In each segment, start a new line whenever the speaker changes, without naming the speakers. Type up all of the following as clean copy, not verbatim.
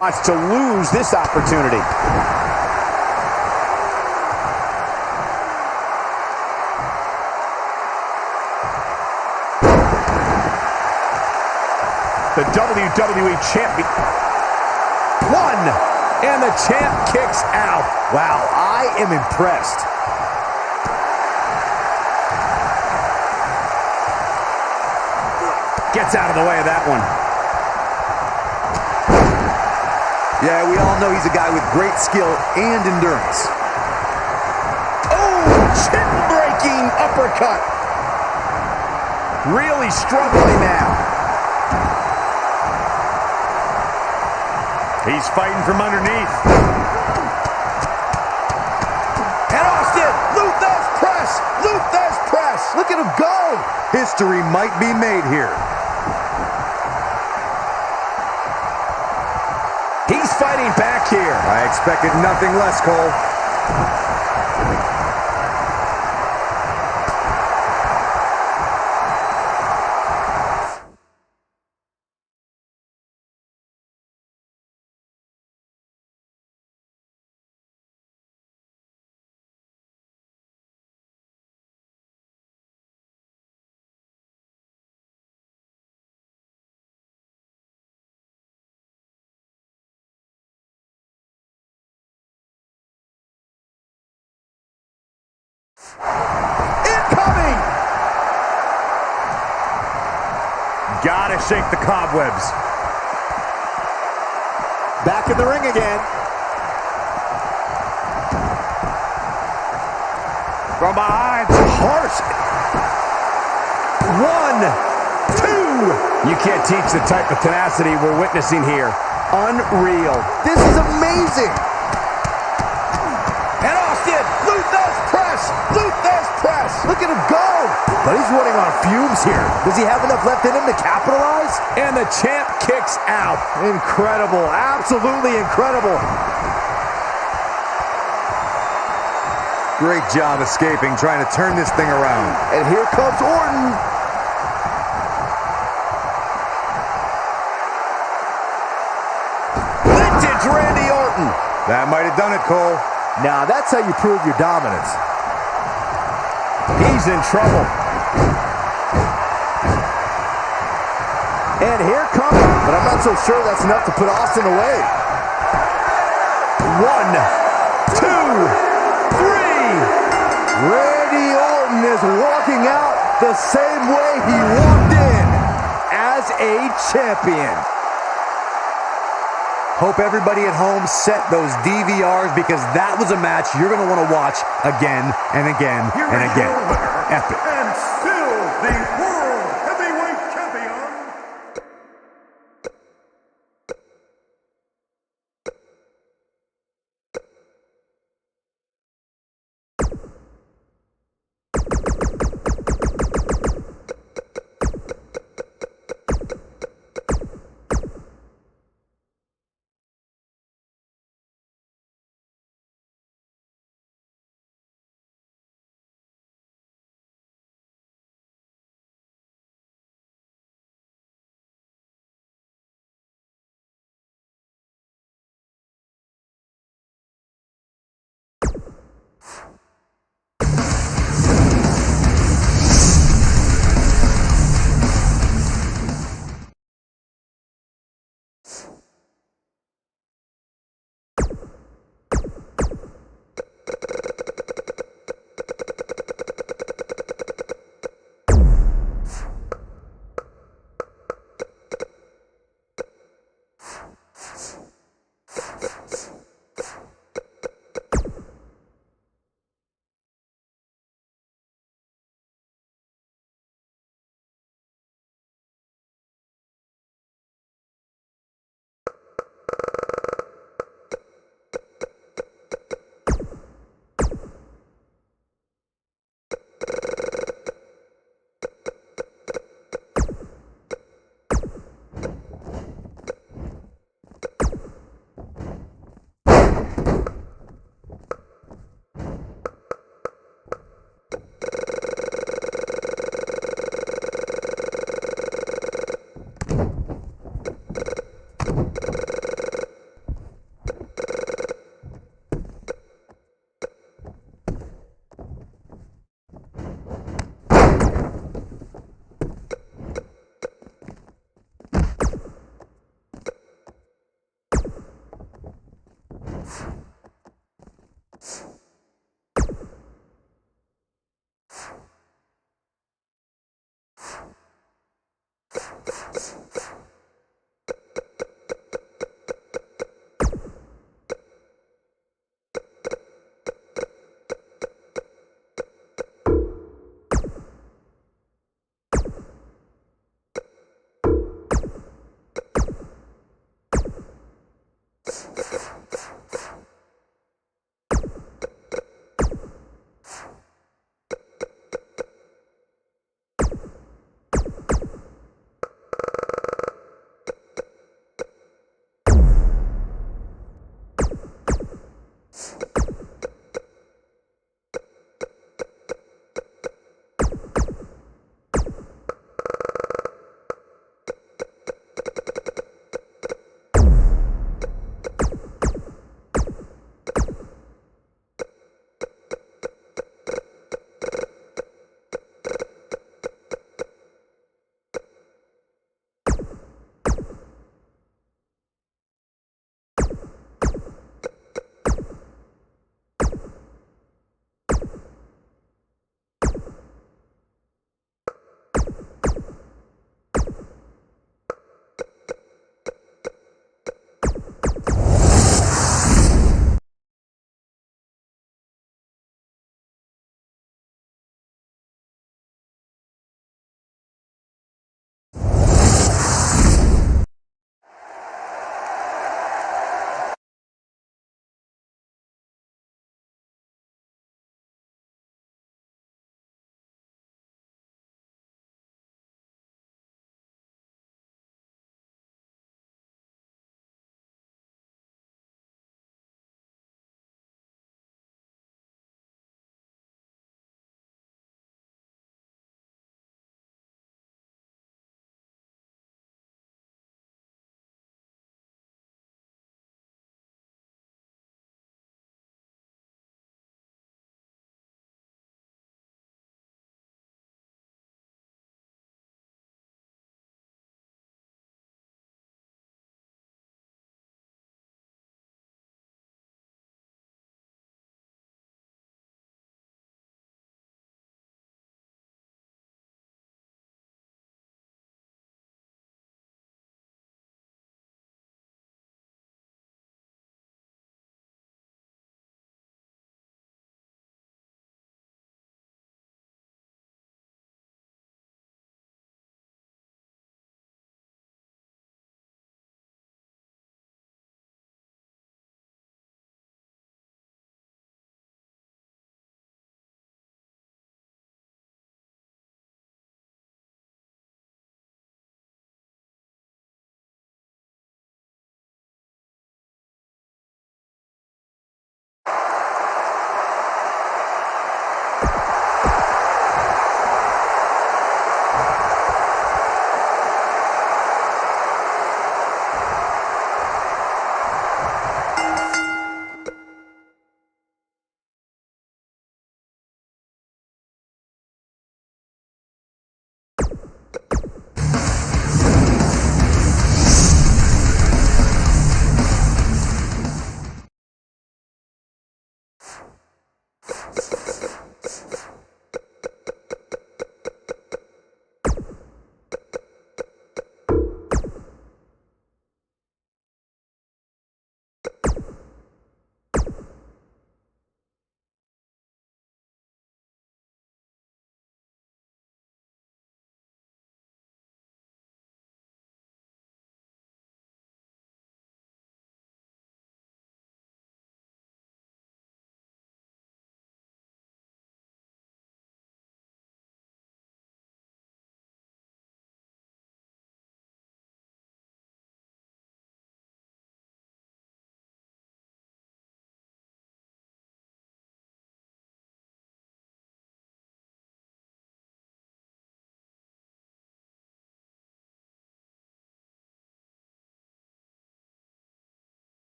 Wants to lose this opportunity. The WWE Champion. One, and the champ kicks out. Wow, I am impressed. Gets out of the way of that one.
Yeah, we all know he's a guy with great skill and endurance.
Oh, chin-breaking uppercut. Really struggling now.
He's fighting from underneath.
And Austin, Luther's press, Luther's press.
Look at him go. History might be made here.
He's fighting back here.
I expected nothing less, Cole.
Incoming!
Gotta shake the cobwebs.
Back in the ring again.
From behind.
Harsh. 1, 2. You can't teach the type of tenacity we're witnessing here. Unreal.
This is amazing.
And Austin, Luther's press, Luther's press.
Look at him go. But he's running on fumes here. Does he have enough left in him to capitalize?
And the champ kicks out.
Incredible. Absolutely incredible. Great job escaping, trying to turn this thing around. And here comes Orton.
Vintage Randy Orton.
That might have done it, Cole. Now, that's how you prove your dominance.
He's in trouble.
And here comes, but I'm not so sure that's enough to put Austin away.
1, 2, 3.
Randy Orton is walking out the same way he walked in, as a champion. Hope everybody at home set those DVRs, because that was a match you're going to want to watch again and again and again. Epic.
And still the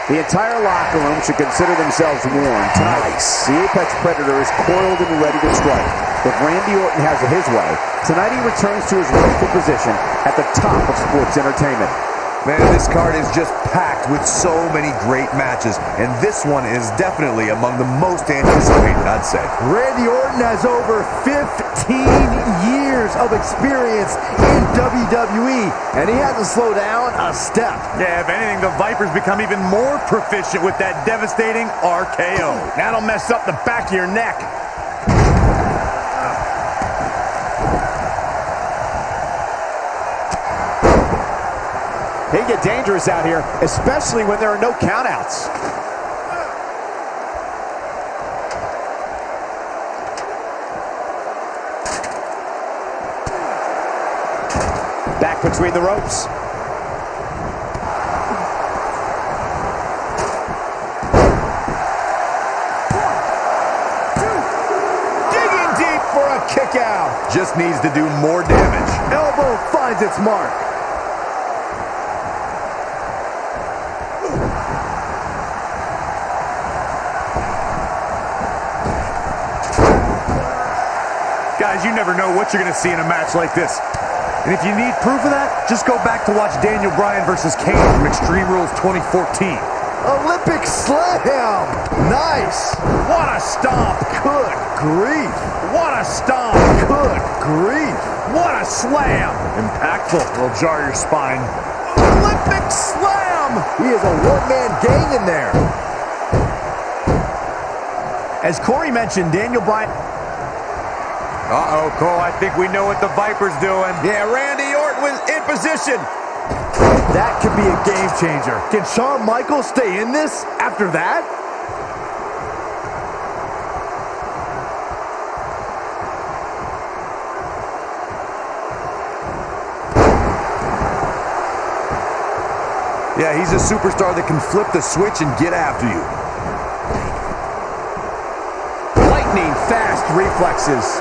The entire locker room should consider themselves warned. Tonight, the Apex Predator is coiled and ready to strike. If Randy Orton has it his way, tonight he returns to his rightful position at the top of sports entertainment.
Man, this card is just packed with so many great matches, and this one is definitely among the most anticipated, I'd say. Randy Orton has over 15 years of experience in WWE, and he hasn't slowed down a step.
Yeah, if anything, the Vipers become even more proficient with that devastating RKO.
That'll mess up the back of your neck. They get dangerous out here, especially when there are no countouts. Back between the ropes. Digging deep for a kick out.
Just needs to do more damage. Elbow finds its mark.
Guys, you never know what you're going to see in a match like this. And if you need proof of that, just go back to watch Daniel Bryan versus Kane from Extreme Rules 2014.
Olympic slam. Nice.
What a stomp.
Good grief.
What a stomp.
Good grief.
What a slam. Impactful. Will jar your spine.
Olympic slam. He is a one-man gang in there.
As Corey mentioned, Daniel Bryan...
Uh-oh, Cole, I think we know what the Viper's doing.
Yeah, Randy Orton was in position. That could be a game changer. Can Shawn Michaels stay in this after that? Yeah, he's a superstar that can flip the switch and get after you.
Lightning fast reflexes.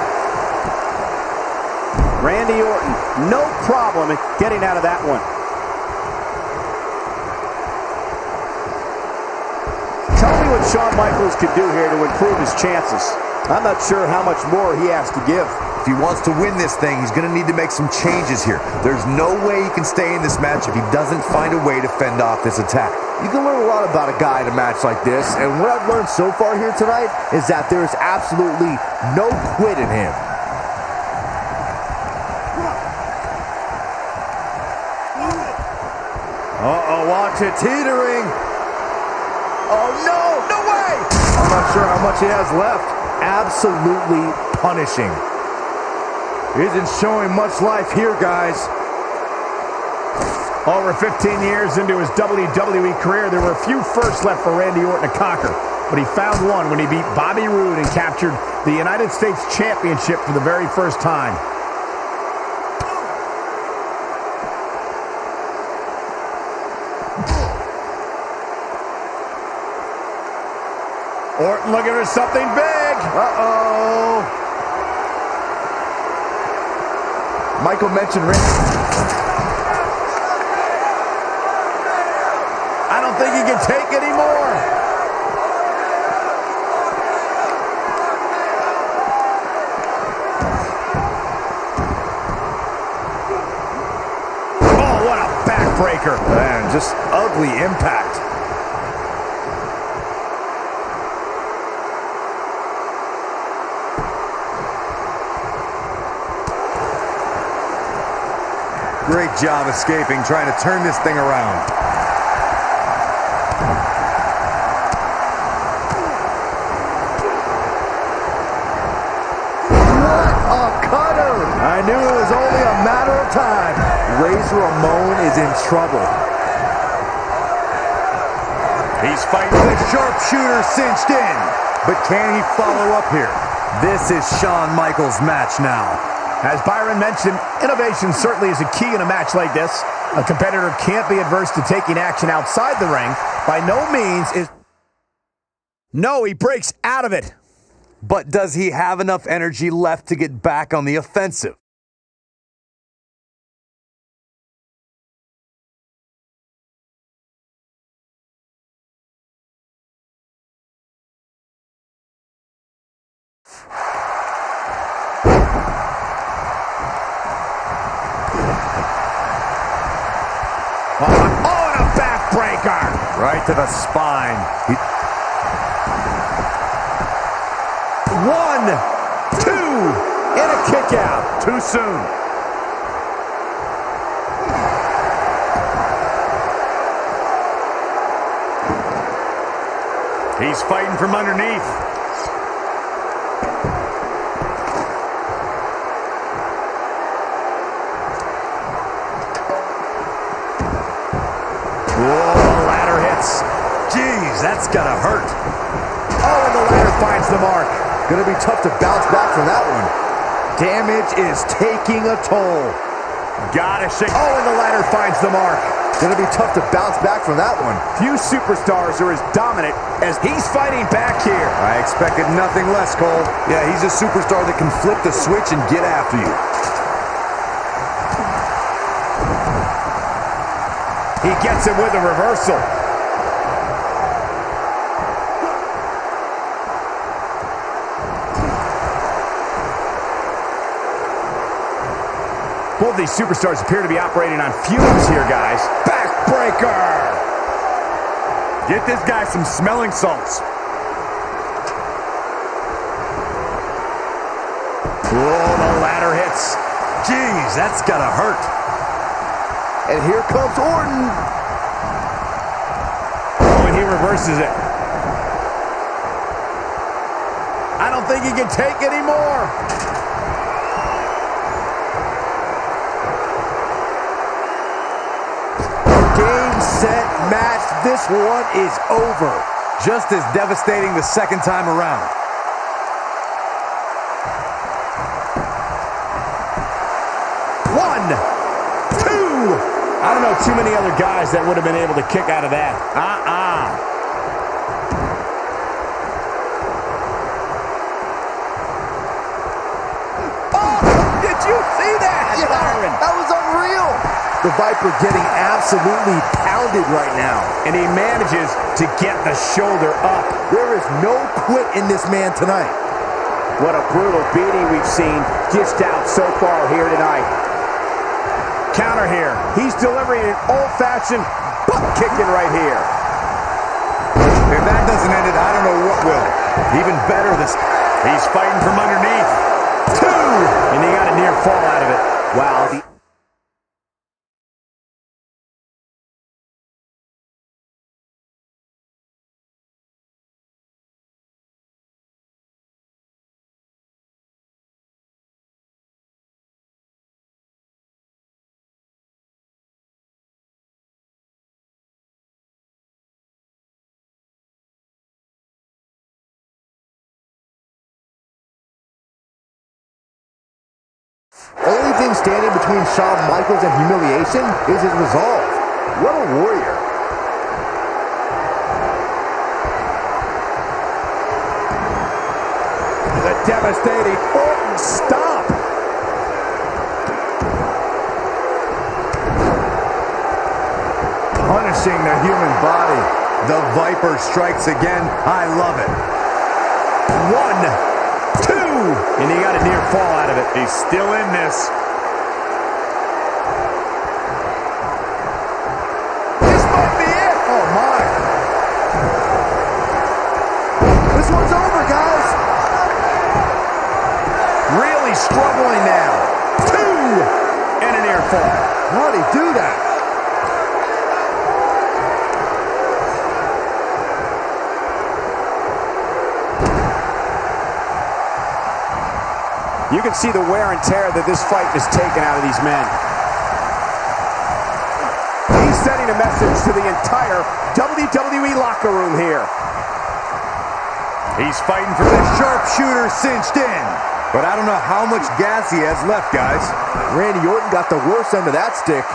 Randy Orton, no problem in getting out of that one. Tell me what Shawn Michaels could do here to improve his chances. I'm not sure how much more he has to give.
If he wants to win this thing, he's going to need to make some changes here. There's no way he can stay in this match if he doesn't find a way to fend off this attack. You can learn a lot about a guy in a match like this, and what I've learned so far here tonight is that there is absolutely no quit in him. Uh-oh, watch it teetering. Oh, no, no way! I'm not sure how much he has left. Absolutely punishing. He isn't showing much life here, guys.
Over 15 years into his WWE career, there were a few firsts left for Randy Orton to conquer, but he found one when he beat Bobby Roode and captured the United States Championship for the very first time. Orton looking for something big.
Uh-oh. Michael mentioned Randy.
I don't think he can take anymore. Oh, what a backbreaker.
Man, just ugly impact. Great job escaping, trying to turn this thing around. What a cutter! I knew it was only a matter of time. Razor Ramon is in trouble. He's fighting the sharpshooter cinched in. But can he follow up here? This is Shawn Michaels' match now.
As Byron mentioned, innovation certainly is a key in a match like this. A competitor can't be adverse to taking action outside the ring. By no means is... No, he breaks out of it.
But does he have enough energy left to get back on the offensive?
Backbreaker.
Right to the spine.
1, 2, and a kick out.
Too soon. He's fighting from underneath.
Whoa, ladder hits.
Jeez, that's gotta hurt.
Oh, and the ladder finds the mark. Gonna be tough to bounce back from that one. Damage is taking a toll.
Gotta shake.
Oh, and the ladder finds the mark. Gonna be tough to bounce back from that one.
Few superstars are as dominant as he's fighting back here.
I expected nothing less, Cole. Yeah, he's a superstar that can flip the switch and get after you.
He gets him with a reversal. Both these superstars appear to be operating on fumes here, guys. Backbreaker!
Get this guy some smelling salts.
Whoa, the ladder hits.
Jeez, that's gotta hurt.
And here comes Orton.
Oh, and he reverses it. I don't think he can take anymore.
Game, set, match. This one is over.
Just as devastating the second time around.
One, two. I don't know too many other guys that would have been able to kick out of that.
Oh, did you see that?
Yeah,
that was unreal. The Viper getting absolutely pounded right now.
And he manages to get the shoulder up.
There is no quit in this man tonight.
What a brutal beating we've seen dished out so far here tonight. Counter here. He's delivering an old-fashioned butt kicking right here.
If that doesn't end it, I don't know what will. Even better, he's fighting from underneath.
2! And he got a near fall out of it. Wow.
Only thing standing between Shawn Michaels and humiliation is his resolve. What a warrior.
The devastating Orton stomp.
Punishing the human body. The Viper strikes again. I love it.
1, 2, and he got a near fall out of it.
He's still in this.
This might be it. Oh, my. This one's over, guys. Really struggling now.
2, and a near fall.
How'd he do that?
You can see the wear and tear that this fight has taken out of these men. He's sending a message to the entire WWE locker room here.
He's fighting for the sharpshooter cinched in. But I don't know how much gas he has left, guys.
Randy Orton got the worst end of that stick.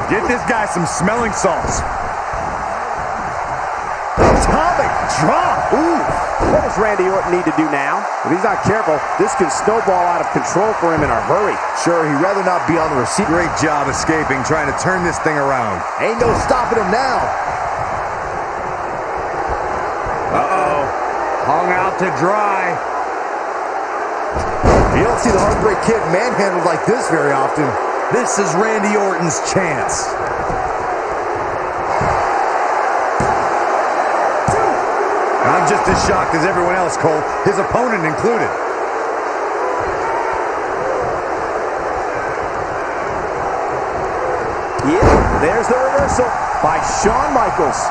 Get this guy some smelling salts.
Atomic drop. Ooh.
What does Randy Orton need to do now? If he's not careful, this can snowball out of control for him in a hurry.
Sure, he'd rather not be on the receipt.
Great job escaping, trying to turn this thing around.
Ain't no stopping him now.
Uh-oh. Hung out to dry.
You don't see the Heartbreak Kid manhandled like this very often. This is Randy Orton's chance.
I'm just as shocked as everyone else, Cole, his opponent included.
Yeah, there's the reversal by Shawn Michaels.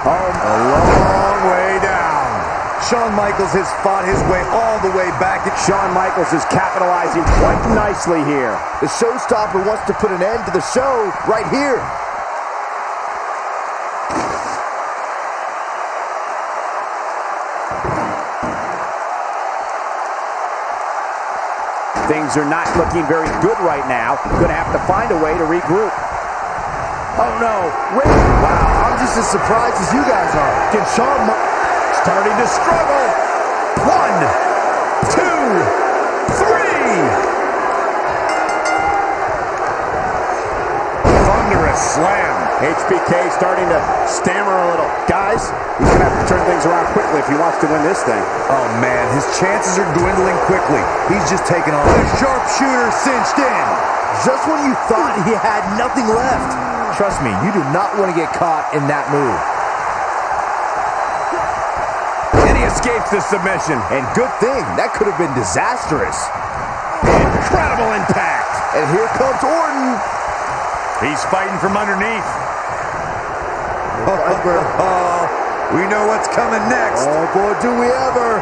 A long way down. Shawn Michaels has fought his way all the way back.
Shawn Michaels is capitalizing quite nicely here.
The showstopper wants to put an end to the show right here.
Things are not looking very good right now. Gonna have to find a way to regroup. Oh no,
Wow, I'm just as surprised as you guys are. Can Shawn
Starting to struggle. 1, 2, 3. Thunderous slam.
HBK starting to stammer a little. Guys, he's gonna have to turn things around quickly if he wants to win this thing.
Oh man, his chances are dwindling quickly. He's just taking on.
The sharpshooter cinched in.
Just when you thought he had nothing left. Trust me, you do not want to get caught in that move.
And he escapes the submission.
And good thing, that could have been disastrous.
Incredible impact.
And here comes Orton.
He's fighting from underneath. We know what's coming next.
Oh boy, do we ever.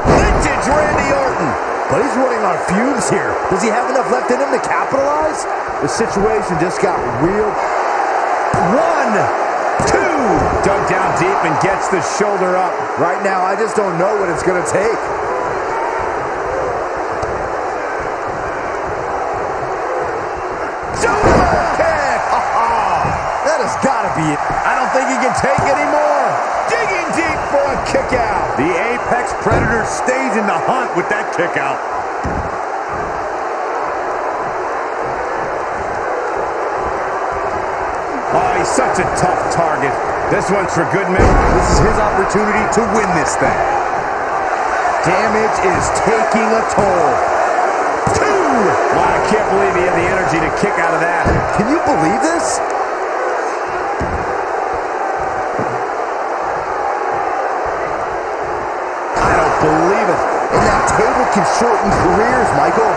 Vintage Randy Orton.
But he's running on fumes here. Does he have enough left in him to capitalize? The situation just got real.
1, 2. Dug down deep and gets the shoulder up.
Right now, I just don't know what it's going to take.
Super kick.
That has got to be it.
I don't think he can take anymore. Digging deep for a kick out. The Apex Predator stays in the hunt with that kick out. Oh, he's such a tough target. This one's for good measure. This is his opportunity to win this thing.
Damage is taking a toll.
2. Wow, I can't believe he had the energy to kick out of that.
Can you believe this?
I don't believe it.
And that table can shorten careers, Michael.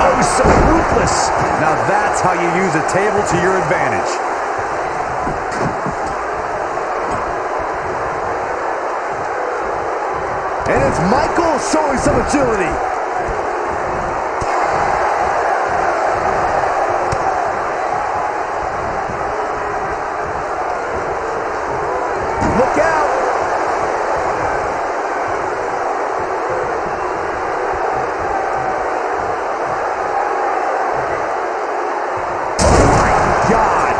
Oh, so ruthless. Now that's how you use a table to your advantage.
And it's Michael showing some agility. Look out.
God.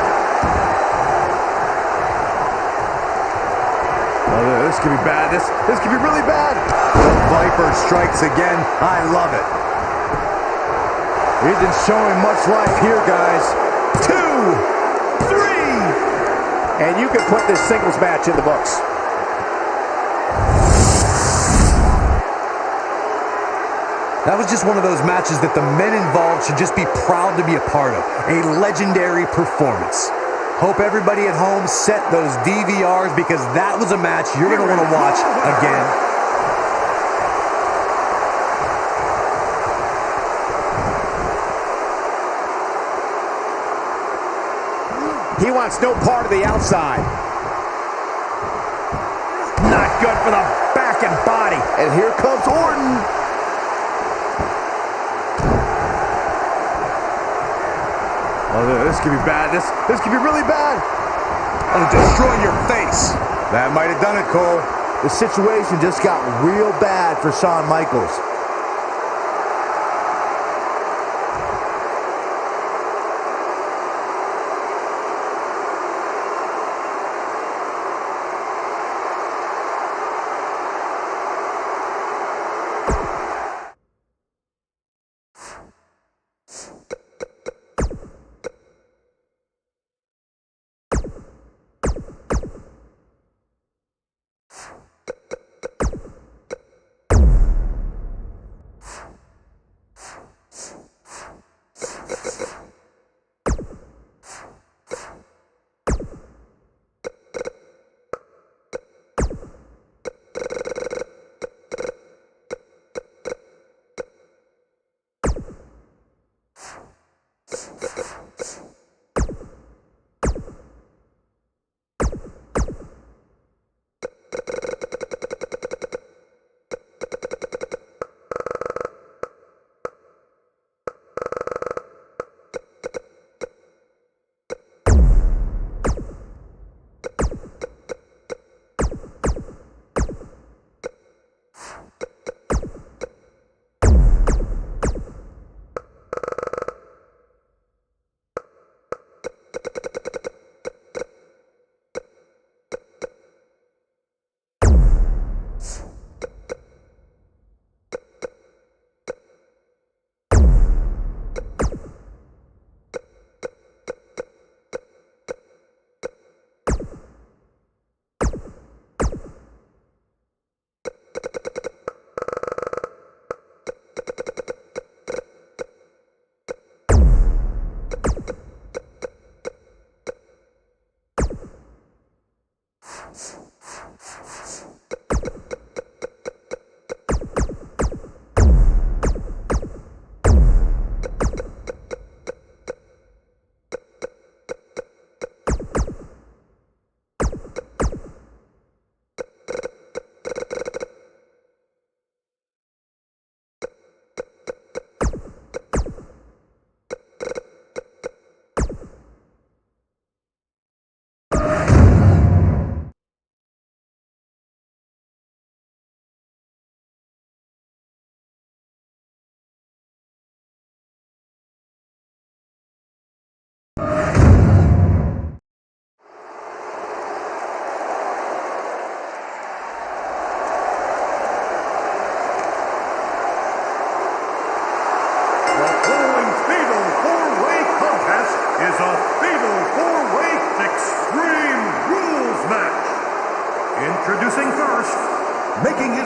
Oh, this could be bad. This could be really bad. The Viper strikes again. I love it.
He isn't showing much life here, guys.
2, 3.
And you can put this singles match in the books.
That was just one of those matches that the men involved should just be proud to be a part of. A legendary performance. Hope everybody at home set those DVRs because that was a match you're going to want to watch again.
He wants no part of the outside. Not good for the back and body.
And here comes Orton.
Oh, this could be bad. This could be really bad. Oh, destroy your face. That might have done it, Cole.
The situation just got real bad for Shawn Michaels.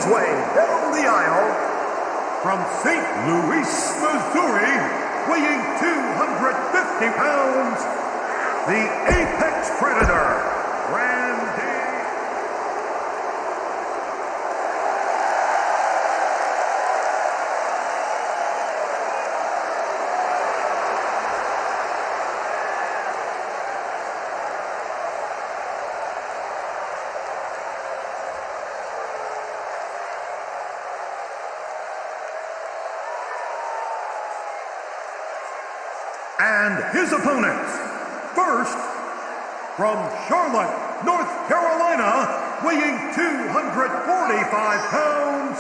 his way down the aisle from St. Louis, Missouri, weighing 250 pounds, the Apex Predator, Randy. And his opponents, first, from Charlotte, North Carolina, weighing 245 pounds,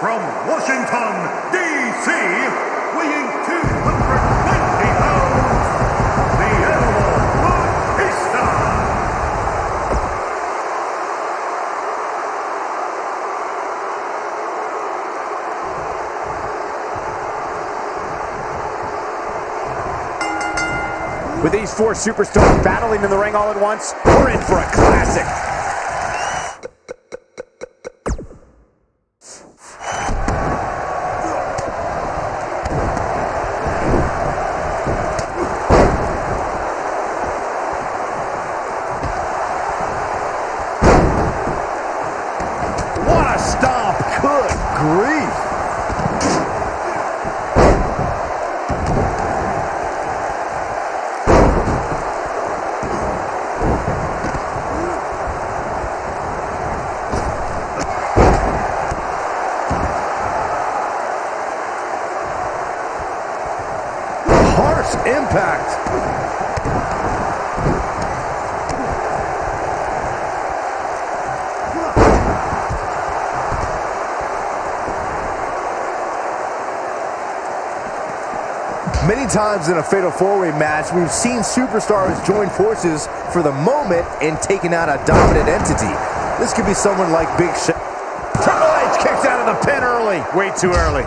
from Washington, D.C., weighing 290 pounds, the Animal Batista.
With these four superstars battling in the ring all at once, we're in for a classic.
What a stomp! Good grief! Harsh impact! Many times in a fatal four-way match, we've seen superstars join forces for the moment and taking out a dominant entity. This could be someone like Big Show. Triple H kicks out of the pin early.
Way too early.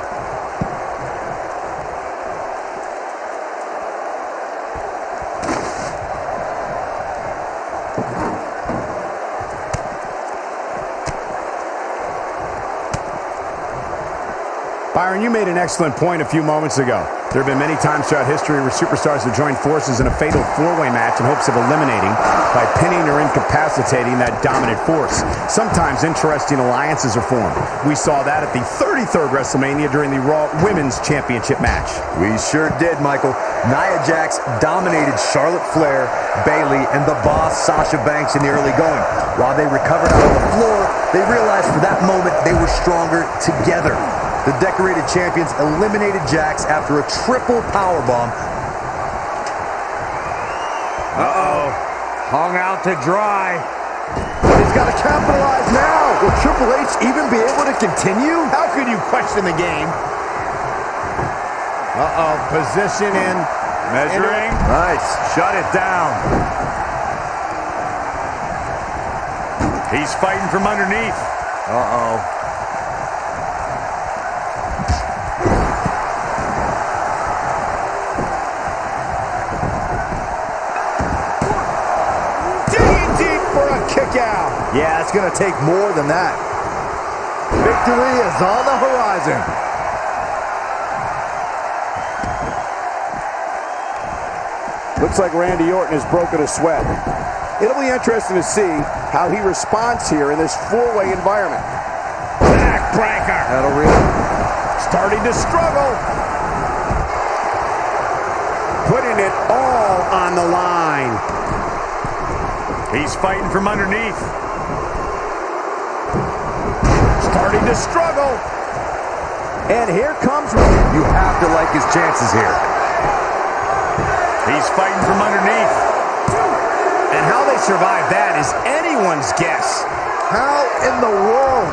Byron, you made an excellent point a few moments ago. There have been many times throughout history where superstars have joined forces in a fatal four-way match in hopes of eliminating, by pinning or incapacitating, that dominant force. Sometimes interesting alliances are formed. We saw that at the 33rd WrestleMania during the Raw Women's Championship match.
We sure did, Michael. Nia Jax dominated Charlotte Flair, Bayley, and the Boss Sasha Banks in the early going. While they recovered out on the floor, they realized for that moment they were stronger together. The decorated champions eliminated Jax after a triple powerbomb.
Uh-oh. Hung out to dry.
He's got to capitalize now. Will Triple H even be able to continue?
How could you question the game? Uh-oh, position in.
Measuring.
Nice.
Shut it down. He's fighting from underneath.
Uh-oh. Yeah, it's going to take more than that. Victory is on the horizon.
Looks like Randy Orton has broken a sweat.
It'll be interesting to see how he responds here in this four-way environment. Backbreaker.
That'll really...
Starting to struggle. Putting it all on the line.
He's fighting from underneath.
Starting to struggle. And here comes...
You have to like his chances here.
He's fighting from underneath.
And how they survive that is anyone's guess.
How in the world?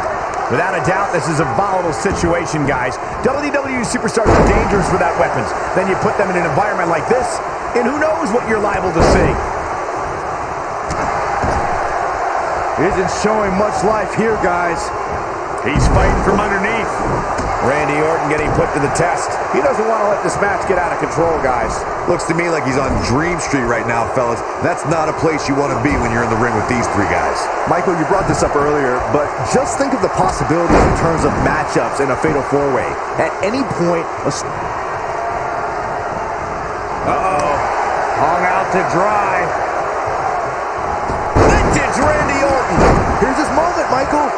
Without a doubt, this is a volatile situation, guys. WWE superstars are dangerous without weapons. Then you put them in an environment like this, and who knows what you're liable to see.
Isn't showing much life here, guys.
He's fighting from underneath.
Randy Orton getting put to the test. He doesn't want to let this match get out of control, guys.
Looks to me like he's on Dream Street right now, fellas. That's not a place you want to be when you're in the ring with these three guys.
Michael, you brought this up earlier, but just think of the possibilities in terms of matchups in a fatal four-way. At any point...
Uh-oh. Hung out to dry.
Vintage Randy Orton! Here's his moment, Michael!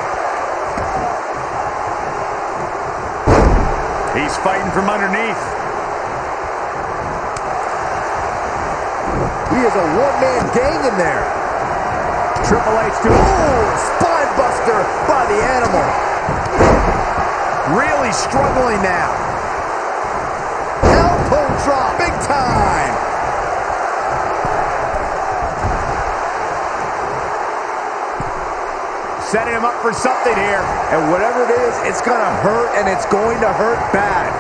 He's fighting from underneath.
He is a one-man gang in there.
Triple H to...
Spine buster by the animal.
Really struggling now.
Elbow drop, big time.
Setting him up for something here.
And whatever it is, it's going to hurt, and it's going to hurt bad.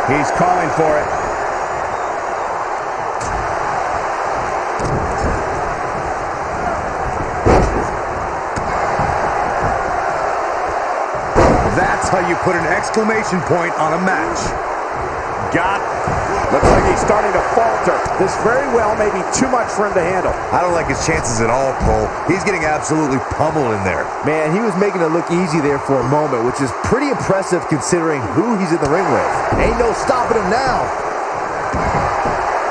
He's calling for it.
That's how you put an exclamation point on a match.
Got.
Looks like he's starting to falter. This very well may be too much for him to handle.
I don't like his chances at all, Cole. He's getting absolutely pummeled in there.
Man, he was making it look easy there for a moment, which is pretty impressive considering who he's in the ring with. Ain't no stopping him now.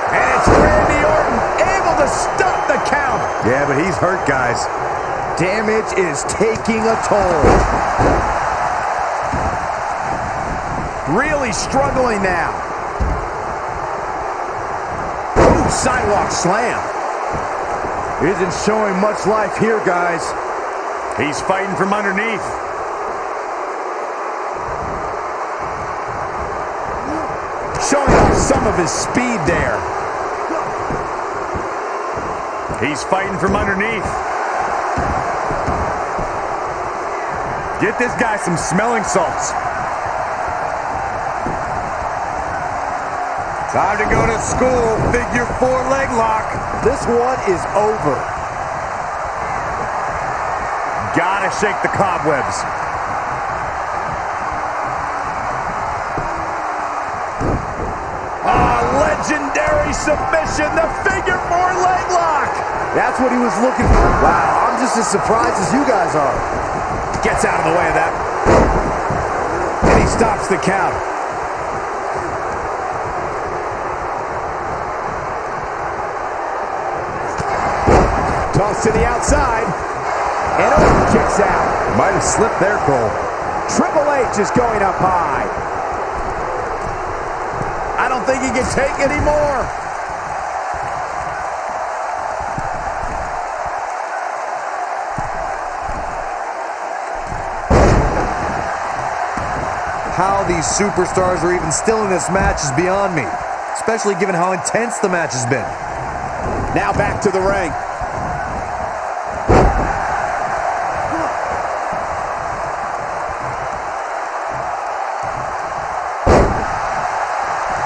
And it's Randy Orton able to stop the count.
Yeah, but he's hurt, guys.
Damage is taking a toll.
Really struggling now. Ooh, sidewalk slam.
Isn't showing much life here, guys.
He's fighting from underneath.
Showing off some of his speed there.
He's fighting from underneath. Get this guy some smelling salts. Time to go to school. Figure 4 leg lock.
This one is over.
Gotta shake the cobwebs.
Legendary submission, the figure 4 leg lock.
That's what he was looking for. Wow, I'm just as surprised as you guys are.
Gets out of the way of that. And he stops the count. Toss to the outside. And Orton kicks out.
Might have slipped there, Cole.
Triple H is going up high. I don't think he can take any more.
How these superstars are even still in this match is beyond me, especially given how intense the match has been.
Now back to the ring.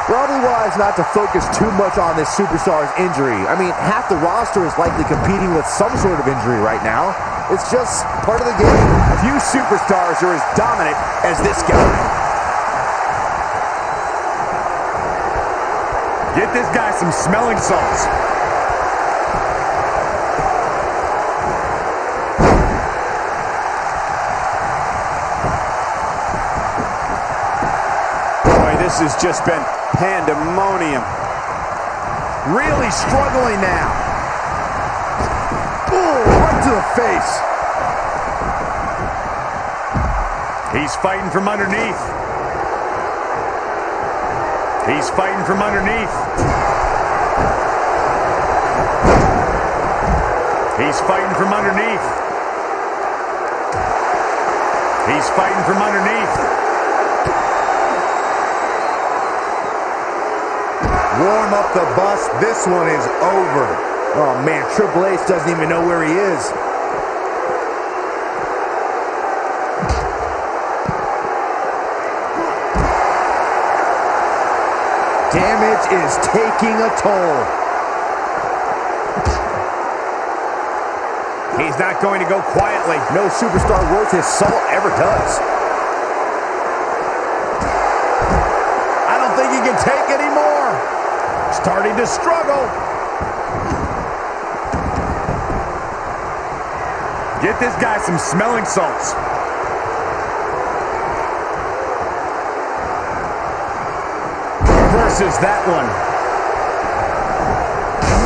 Probably wise not to focus too much on this superstar's injury. I mean, half the roster is likely competing with some sort of injury right now. It's just part of the game.
Few superstars are as dominant as this guy.
Get this guy some smelling salts.
Boy, this has just been pandemonium. Really struggling now.
face.
He's fighting from underneath. He's fighting from underneath. He's fighting from underneath. He's fighting from underneath.
Warm up the bus. This one is over.
Oh, man, Triple H doesn't even know where he is. Damage is taking a toll.
He's not going to go quietly.
No superstar worth his salt ever does.
I don't think he can take any more. Starting to struggle.
Get this guy some smelling salts.
Reverses that one.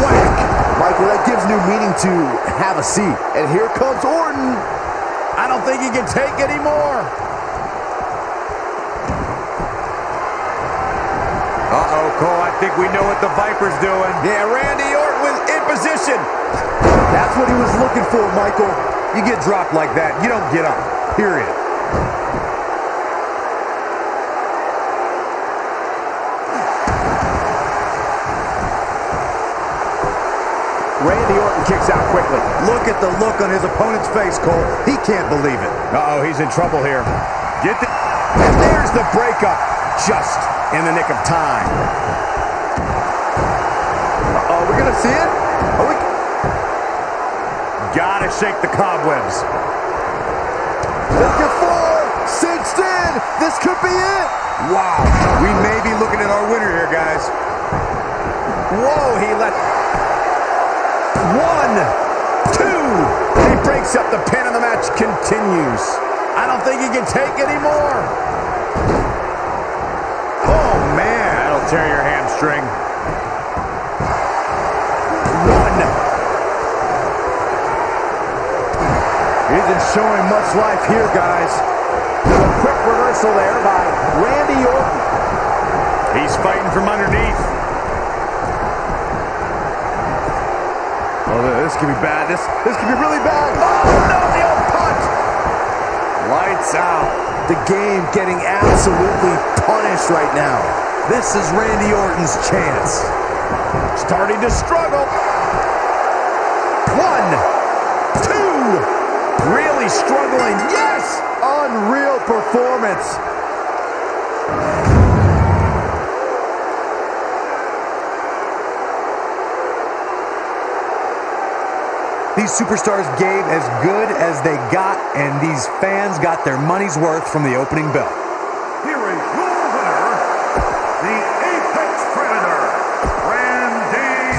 Whack.
Michael, that gives new meaning to have a seat. And here comes Orton.
I don't think he can take any more.
Uh-oh, Cole, I think we know what the Viper's doing.
Yeah, Randy Orton was in position.
That's what he was looking for, Michael.
You get dropped like that, you don't get up. Period.
Randy Orton kicks out quickly.
Look at the look on his opponent's face, Cole. He can't believe it.
Uh-oh, he's in trouble here.
Get the...
And there's the breakup. Just in the nick of time.
Uh-oh, we're going to see it? Are we...
Gotta shake the cobwebs.
Look at 4. Cinched in. This could be it.
Wow. We may be looking at our winner here, guys.
Whoa, he let... 1, 2. He breaks up the pin and the match continues. I don't think he can take any more.
Oh, man. That'll tear your hamstring.
1.
Isn't showing much life here, guys.
A quick reversal there by Randy Orton.
He's fighting from underneath.
Oh, this could be bad. This could be really bad.
Oh, no, the old punt.
Lights out.
The game getting absolutely punished right now.
This is Randy Orton's chance.
Starting to struggle. 1, 2. Really struggling. Yes!
Unreal performance.
These superstars gave as good as they got, and these fans got their money's worth from the opening bell.
Here is your winner, the Apex Predator, Randy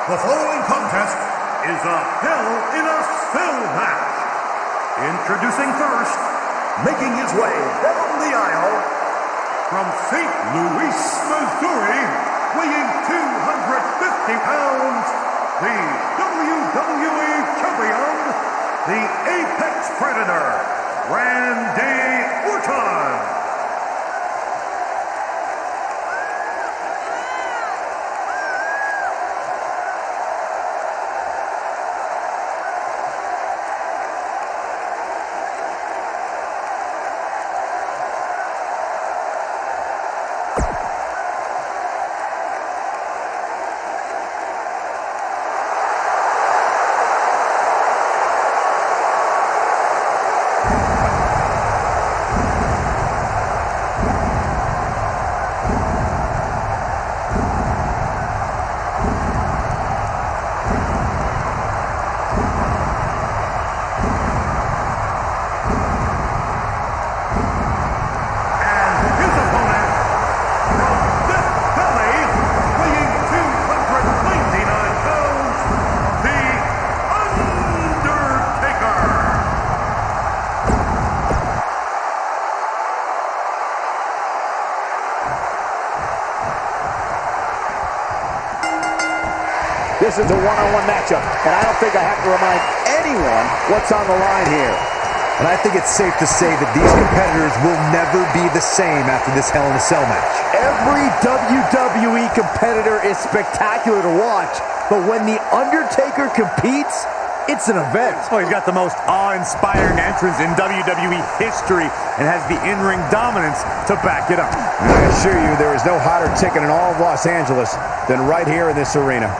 The following contest is a Hell in a Cell match. Introducing first, making his way down the aisle, from St. Louis, Missouri, weighing 250 pounds, the WWE Champion, the Apex Predator, Randy Orton.
This is a one-on-one matchup, and I don't think I have to remind anyone what's on the line here.
And I think it's safe to say that these competitors will never be the same after this Hell in a Cell match.
Every WWE competitor is spectacular to watch, but when The Undertaker competes, it's an event.
Oh, he's got the most awe-inspiring entrance in WWE history and has the in-ring dominance to back it up.
I assure you, there is no hotter ticket in all of Los Angeles than right here in this arena.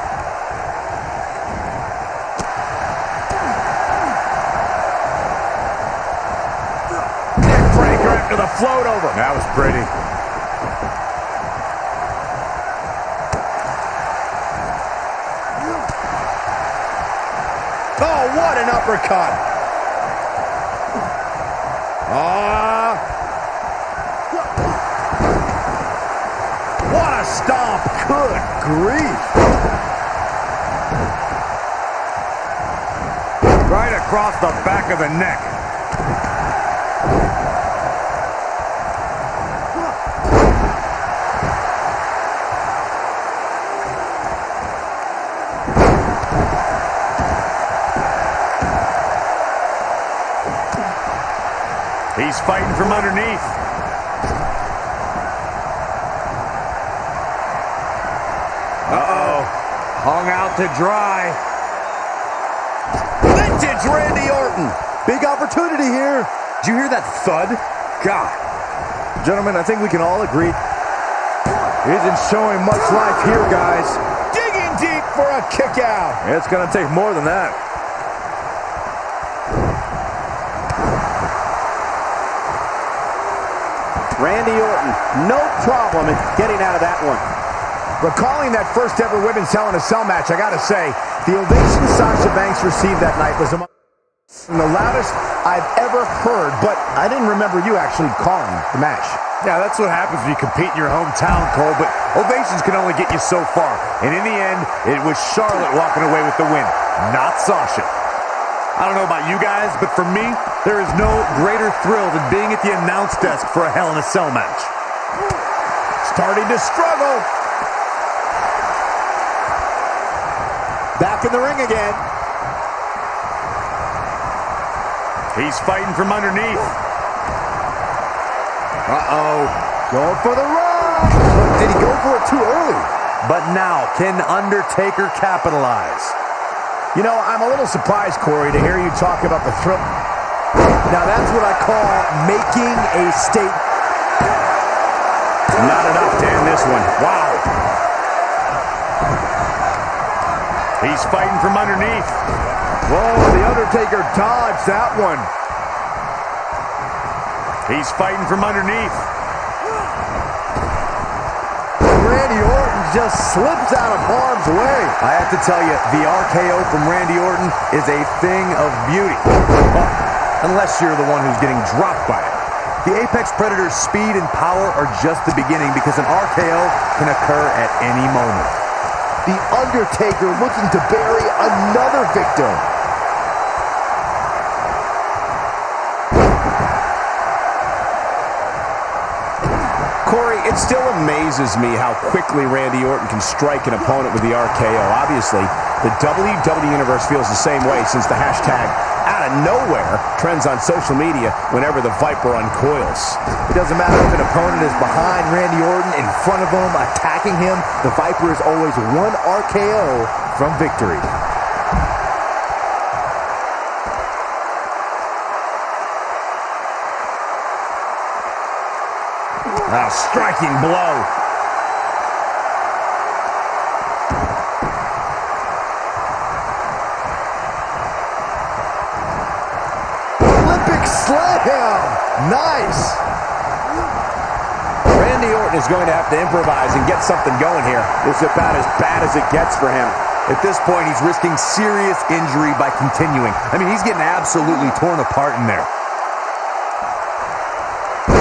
To the float over. That was pretty.
Oh, what an uppercut. What a stomp.
Good grief.
Right across the back of the neck. He's fighting from underneath. Uh-oh. Hung out to dry.
Vintage Randy Orton. Big opportunity here.
Did you hear that thud? God.
Gentlemen, I think we can all agree he isn't showing much life here, guys.
Digging deep for a kick out.
It's going to take more than that.
Randy Orton, no problem in getting out of that one.
Recalling that first ever Women's Hell in a Cell match, I gotta say, the ovation Sasha Banks received that night was among the loudest I've ever heard, but I didn't remember you actually calling the match.
Yeah, that's what happens when you compete in your hometown, Cole, but ovations can only get you so far. And in the end, it was Charlotte walking away with the win, not Sasha. I don't know about you guys, but for me, there is no greater thrill than being at the announce desk for a Hell in a Cell match.
Starting to struggle.
Back in the ring again.
He's fighting from underneath.
Uh-oh. Going for the run. Did he go for it too early?
But now, can Undertaker capitalize?
You know, I'm a little surprised, Corey, to hear you talk about the thrill.
Now that's what I call making a statement.
Not enough to end this one. Wow.
He's fighting from underneath.
Whoa, The Undertaker dodged that one.
He's fighting from underneath.
Randy Orton just slips out of harm's way.
I have to tell you, the RKO from Randy Orton is a thing of beauty. Well, unless you're the one who's getting dropped by it. The Apex Predator's speed and power are just the beginning because an RKO can occur at any moment.
The Undertaker looking to bury another victim.
Corey, it still amazes me how quickly Randy Orton can strike an opponent with the RKO. Obviously, the WWE Universe feels the same way since the hashtag out of nowhere trends on social media whenever the Viper uncoils.
It doesn't matter if an opponent is behind Randy Orton, in front of him, attacking him. The Viper is always one RKO from victory.
A striking blow.
Olympic slam. Nice.
Randy Orton is going to have to improvise and get something going here. This is about as bad as it gets for him.
At this point, he's risking serious injury by continuing. I mean, he's getting absolutely torn apart in there.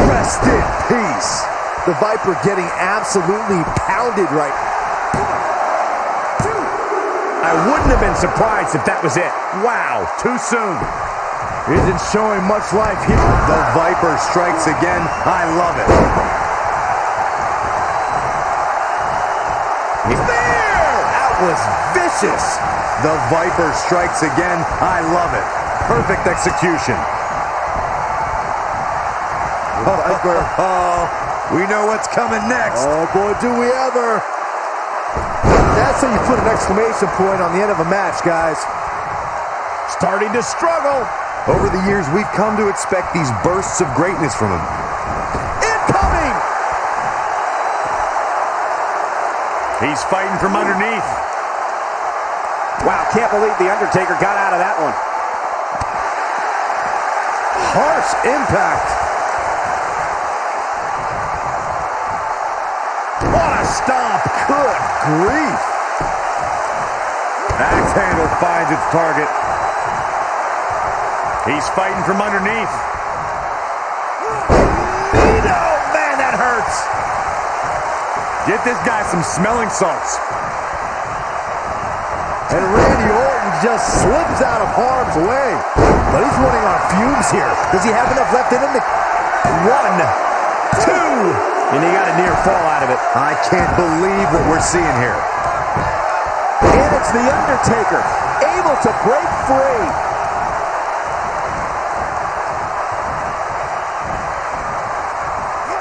Rest in peace. The Viper getting absolutely pounded right.
I wouldn't have been surprised if that was it. Wow, too soon.
Isn't showing much life here.
The Viper strikes again. I love it.
He's there! That was vicious.
The Viper strikes again. I love it. Perfect execution.
The Viper.
We know what's coming next.
Oh boy, do we ever. That's how you put an exclamation point on the end of a match, guys.
Starting to struggle.
Over the years, we've come to expect these bursts of greatness from him.
Incoming!
He's fighting from underneath. Wow, can't believe The Undertaker got out of that one.
Harsh impact.
What a stomp.
Good grief.
Axe handle finds its target. He's fighting from underneath.
No, man, that hurts.
Get this guy some smelling salts.
And Randy Orton just slips out of harm's way. But he's running on fumes here. Does he have enough left in him to...
1, 2... And he got a near fall out of it.
I can't believe what we're seeing here.
And it's The Undertaker, able to break free.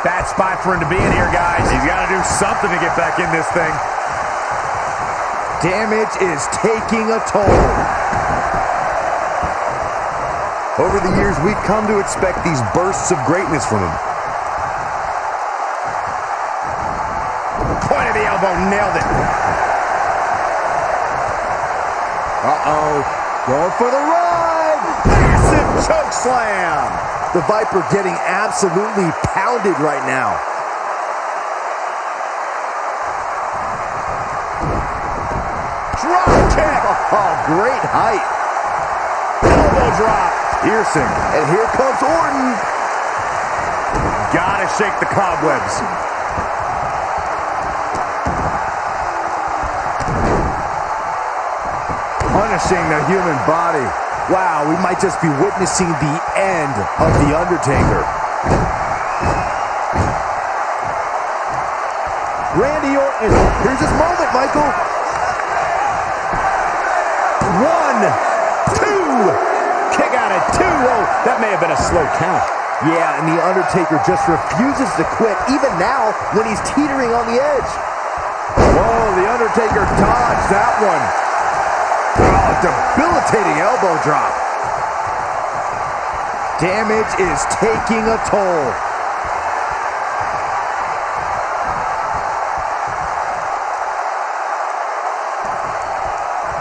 Bad spot for him to be in here, guys.
He's got to do something to get back in this thing.
Damage is taking a toll.
Over the years, we've come to expect these bursts of greatness from him.
Point of the elbow, nailed it.
Uh-oh. Going for the ride.
Massive choke slam.
The Viper getting absolutely pounded right now.
Drop kick.
Oh, great height.
Elbow drop.
Piercing. And here comes Orton.
Gotta shake the cobwebs.
Punishing the human body. Wow, we might just be witnessing the end of The Undertaker. Randy Orton, here's his moment, Michael.
1, 2. Kick out at 2. Oh, that may have been a slow count.
Yeah, and The Undertaker just refuses to quit, even now when he's teetering on the edge. Whoa, The Undertaker dodged that one. Oh, debilitating elbow drop. Damage is taking a toll.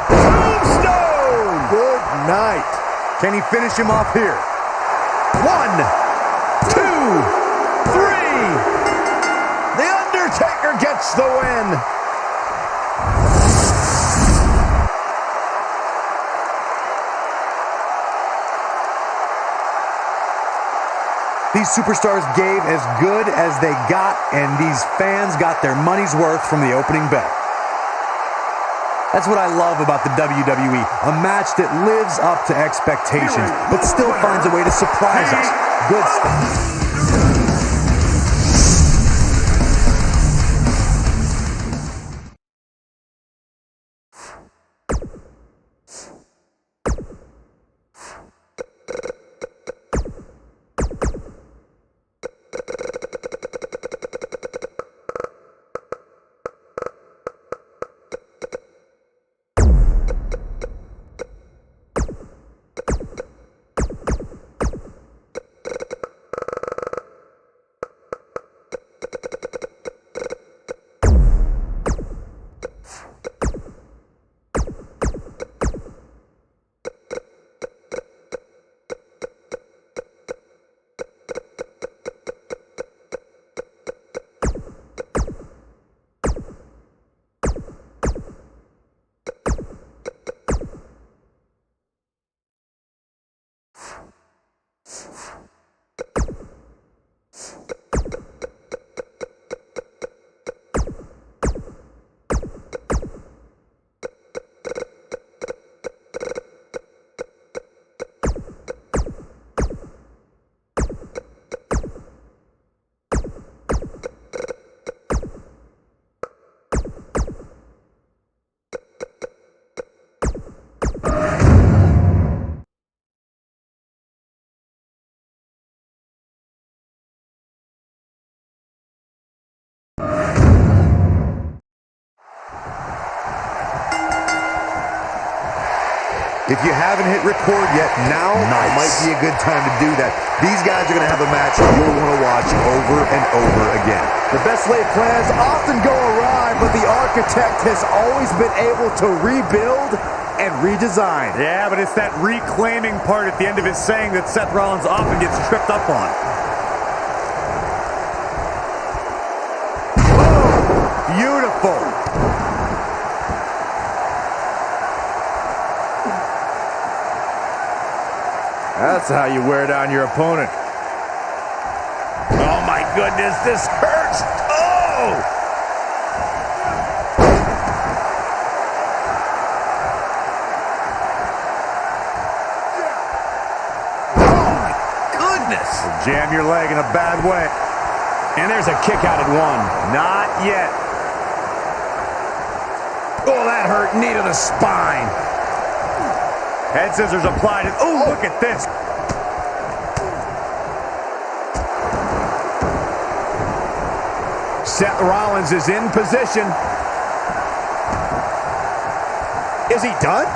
Tombstone!
Good night.
Can he finish him off here?
1, 2, 3. The Undertaker gets the win.
These superstars gave as good as they got, and these fans got their money's worth from the opening bell. That's what I love about the WWE. A match that lives up to expectations, but still finds a way to surprise us. Good stuff. If you haven't hit record yet, now might be a good time to do that. These guys are going to have a match you'll want to watch over and over again.
The best laid plans often go awry, but the architect has always been able to rebuild and redesign.
Yeah, but it's that reclaiming part at the end of his saying that Seth Rollins often gets tripped up on. Whoa! Beautiful!
That's how you wear down your opponent.
Oh my goodness, this hurts! Oh! Oh my goodness!
Jam your leg in a bad way. And there's a kick out at one.
Not yet.
Oh, that hurt. Knee to the spine.
Head scissors applied. Oh, look at this.
Seth Rollins is in position. Is he done?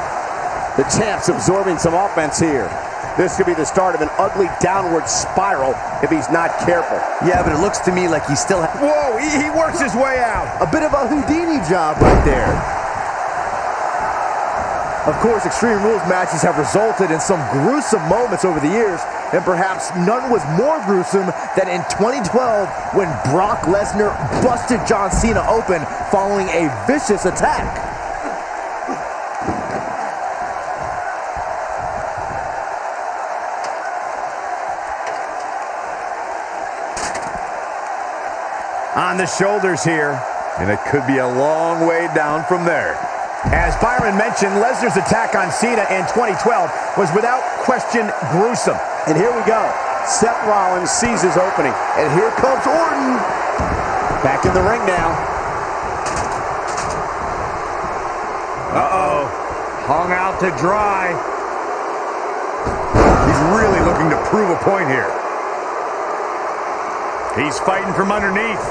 The champ's absorbing some offense here. This could be the start of an ugly downward spiral if he's not careful.
Yeah, but it looks to me like he still has...
Whoa, he works his way out.
A bit of a Houdini job right there. Of course, Extreme Rules matches have resulted in some gruesome moments over the years, and perhaps none was more gruesome than in 2012 when Brock Lesnar busted John Cena open following a vicious attack.
On the shoulders here.
And it could be a long way down from there.
As Byron mentioned, Lesnar's attack on Cena in 2012 was without question gruesome.
And here we go. Seth Rollins sees his opening.
And here comes Orton.
Back in the ring now.
Uh-oh. Hung out to dry.
He's really looking to prove a point here.
He's fighting from underneath.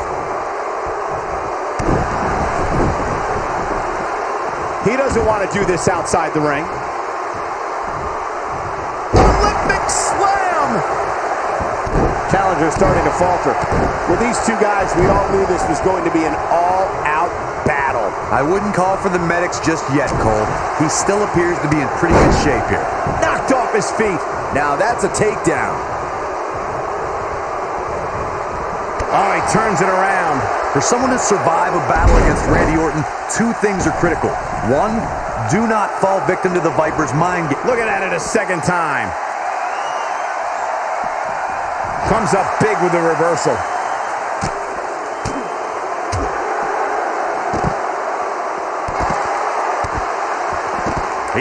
He doesn't want to do this outside the ring.
Olympic slam!
Challenger's starting to falter. With these two guys, we all knew this was going to be an all-out battle.
I wouldn't call for the medics just yet, Cole. He still appears to be in pretty good shape here.
Knocked off his feet. Now that's a takedown.
Oh, he turns it around.
For someone to survive a battle against Randy Orton, two things are critical. One, do not fall victim to the Viper's mind game.
Looking at it a second time. Comes up big with the reversal.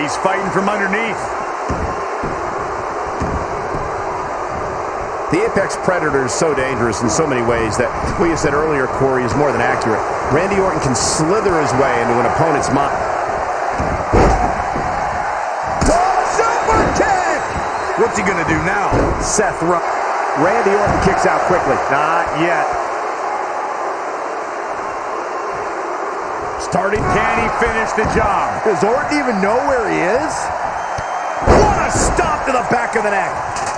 He's fighting from underneath.
The Apex Predator is so dangerous in so many ways that what you said earlier, Corey, is more than accurate. Randy Orton can slither his way into an opponent's mind.
Super kick! What's he gonna do now?
Randy Orton kicks out quickly.
Not yet. Can he finish the job?
Does Orton even know where he is?
What a stomp to the back of the neck.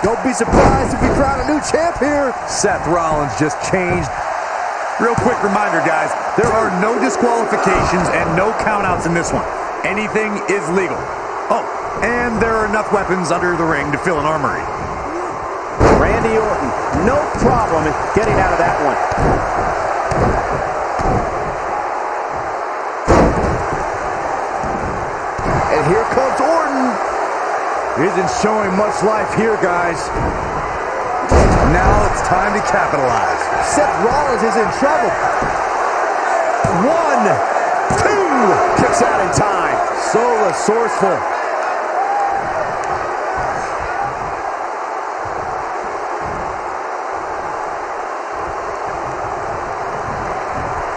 Don't be surprised if we crown a new champ here.
Seth Rollins just changed. Real quick reminder, guys, there are no disqualifications and no countouts in this one. Anything is legal. Oh, and there are enough weapons under the ring to fill an armory.
Randy Orton, no problem in getting out of that one.
And here comes Orton.
Isn't showing much life here, guys. Now it's time to capitalize.
Seth Rollins is in trouble.
1, 2. Kicks out in time.
So resourceful.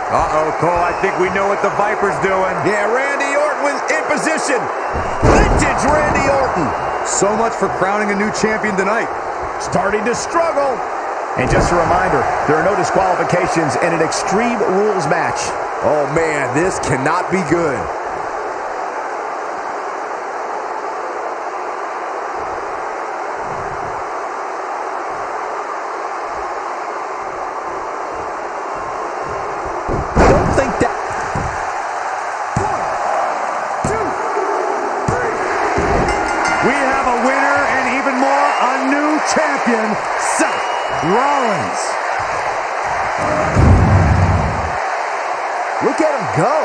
Uh-oh, Cole, I think we know what the Viper's doing.
Yeah, Randy Orton was in position. Vintage Randy Orton. So much for crowning a new champion tonight.
Starting to struggle. And just a reminder, there are no disqualifications in an Extreme Rules match.
Oh, man, this cannot be good.
Don't think that...
1, 2, 3. We have a winner and even more, a new champion, Seth Rollins.
Look at him go.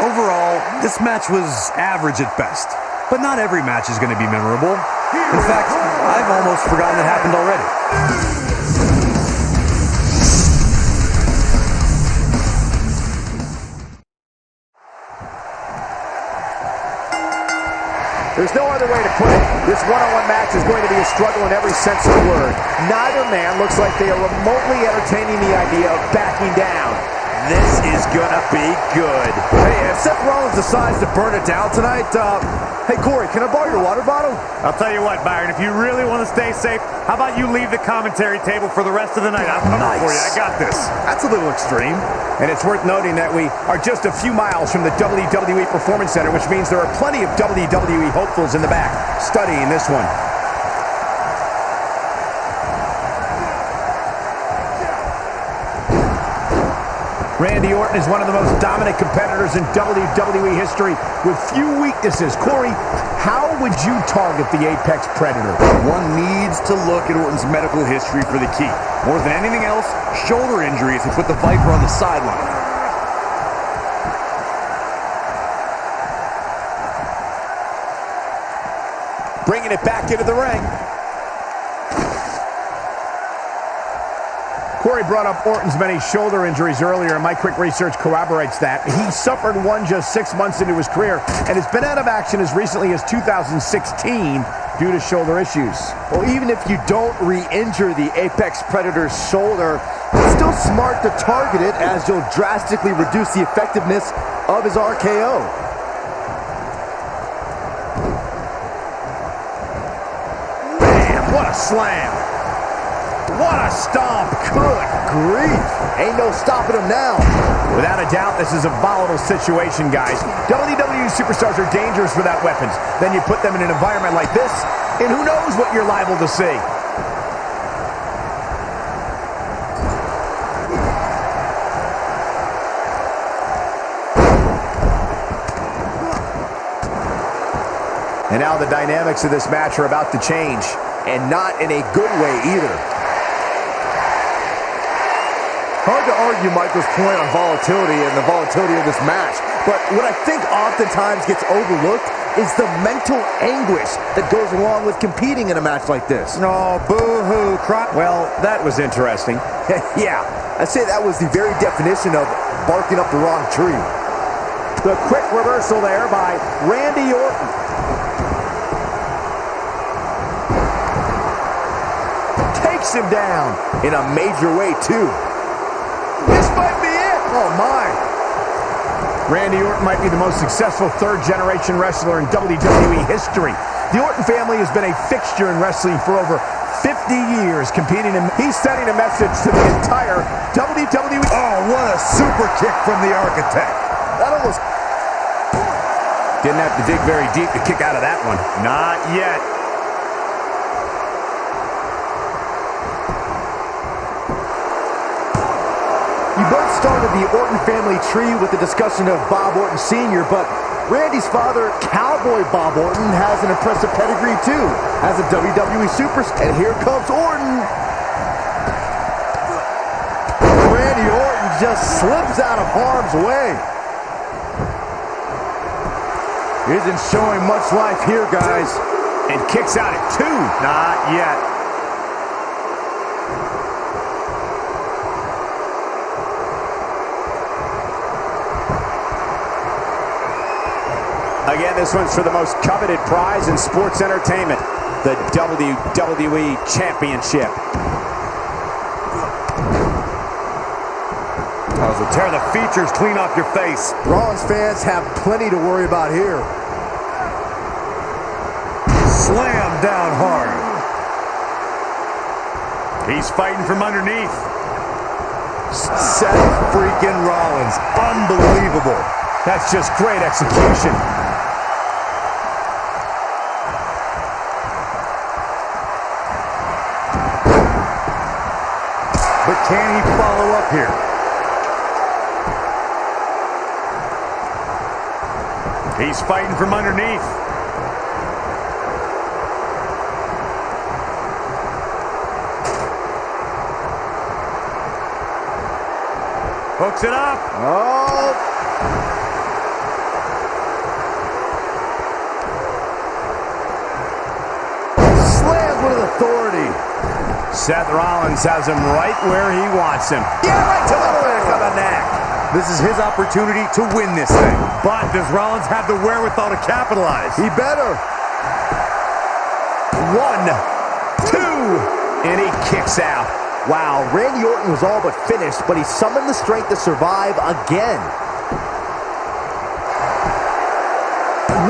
Overall, this match was average at best. But not every match is going to be memorable. In fact, I've almost forgotten it happened already.
There's no other way to put it. This one-on-one match is going to be a struggle in every sense of the word. Neither man looks like they are remotely entertaining the idea of backing down.
This is gonna be good. Hey, if Seth Rollins decides to burn it down tonight, hey, Corey, can I borrow your water bottle?
I'll tell you what, Byron, if you really want to stay safe, how about you leave the commentary table for the rest of the night? I'll cover for you. I got this.
That's a little extreme.
And it's worth noting that we are just a few miles from the WWE Performance Center, which means there are plenty of WWE hopefuls in the back studying this one. Randy Orton is one of the most dominant competitors in WWE history with few weaknesses. Corey, how would you target the Apex Predator?
One needs to look at Orton's medical history for the key. More than anything else, shoulder injuries have put the Viper on the sideline.
Bringing it back into the ring. Corey brought up Orton's many shoulder injuries earlier, and my quick research corroborates that. He suffered one just 6 months into his career and has been out of action as recently as 2016 due to shoulder issues.
Well, even if you don't re-injure the Apex Predator's shoulder, it's still smart to target it, as you'll drastically reduce the effectiveness of his RKO.
Bam! What a slam! What a stomp!
Good grief. Ain't no stopping him now.
Without a doubt, this is a volatile situation, guys. WWE superstars are dangerous without weapons. Then you put them in an environment like this, and who knows what you're liable to see. And now the dynamics of this match are about to change,
And not in a good way either. Hard to argue Michael's point on volatility and the volatility of this match, but what I think oftentimes gets overlooked is the mental anguish that goes along with competing in a match like this.
Oh, boo-hoo. Well, that was interesting.
Yeah, I'd say that was the very definition of barking up the wrong tree.
The quick reversal there by Randy Orton.
takes him down in a major way, too. This might be it. Oh, my.
Randy Orton might be the most successful third-generation wrestler in WWE history. The Orton family has been a fixture in wrestling for over 50 years, competing in... He's sending a message to the entire WWE...
Oh, what a super kick from the Architect.
That almost...
Didn't have to dig very deep to kick out of that one.
Not yet.
You both started the Orton family tree with the discussion of Bob Orton Sr., but Randy's father, Cowboy Bob Orton, has an impressive pedigree, too, as a WWE superstar. And here comes Orton. Randy Orton just slips out of harm's way. Isn't showing much life here, guys.
And kicks out at 2.
Not yet.
Again, this one's for the most coveted prize in sports entertainment, the WWE Championship.
Oh, so tear the features clean off your face.
Rollins fans have plenty to worry about here.
Slam down hard. He's fighting from underneath.
Seth freaking Rollins. Unbelievable.
That's just great execution.
But can he follow up here? He's fighting from underneath. Hooks it up.
Oh. Slam with authority.
Seth Rollins has him right where he wants him.
Yeah, right to the back of the neck.
This is his opportunity to win this thing.
But does Rollins have the wherewithal to capitalize?
He better.
1, 2, and he kicks out.
Wow, Randy Orton was all but finished, but he summoned the strength to survive again.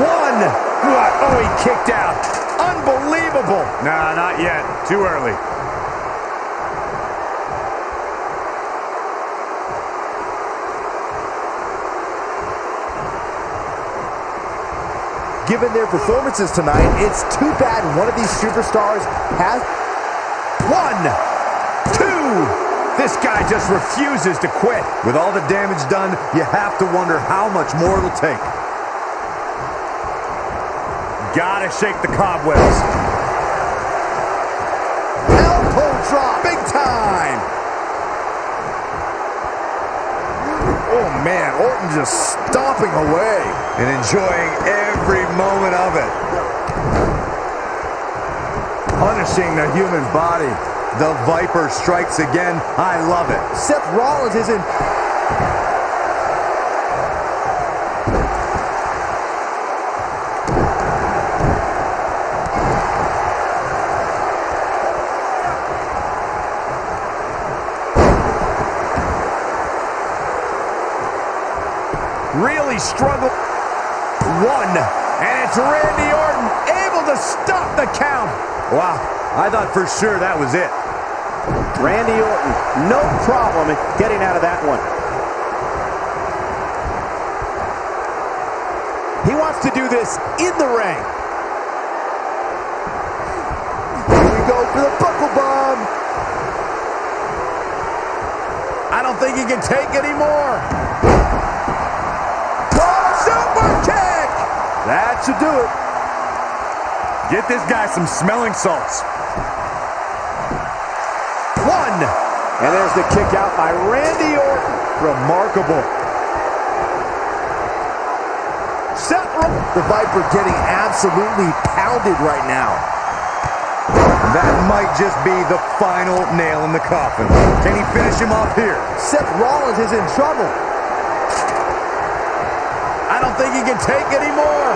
1. What? Oh, he kicked out. Unbelievable.
Nah, not yet. Too early.
Given their performances tonight, it's too bad one of these superstars has...
1, 2. This guy just refuses to quit.
With all the damage done, you have to wonder how much more it'll take.
Gotta shake the cobwebs.
Elbow drop, big time. Oh, man, Orton just stomping away.
And enjoying every moment of it.
Punishing the human body.
The Viper strikes again. I love it.
Seth Rollins is in...
Really struggled. 1, and it's Randy Orton able to stop the count.
Wow, I thought for sure that was it.
Randy Orton, no problem in getting out of that one.
He wants to do this in the ring.
Here we go for the buckle bomb.
I don't think he can take anymore. Super kick!
That should do it.
Get this guy some smelling salts.
1, and there's the kick out by Randy Orton.
Remarkable.
Seth
The Viper getting absolutely pounded right now.
That might just be the final nail in the coffin. Can he finish him off here?
Seth Rollins is in trouble.
I don't think he can take anymore.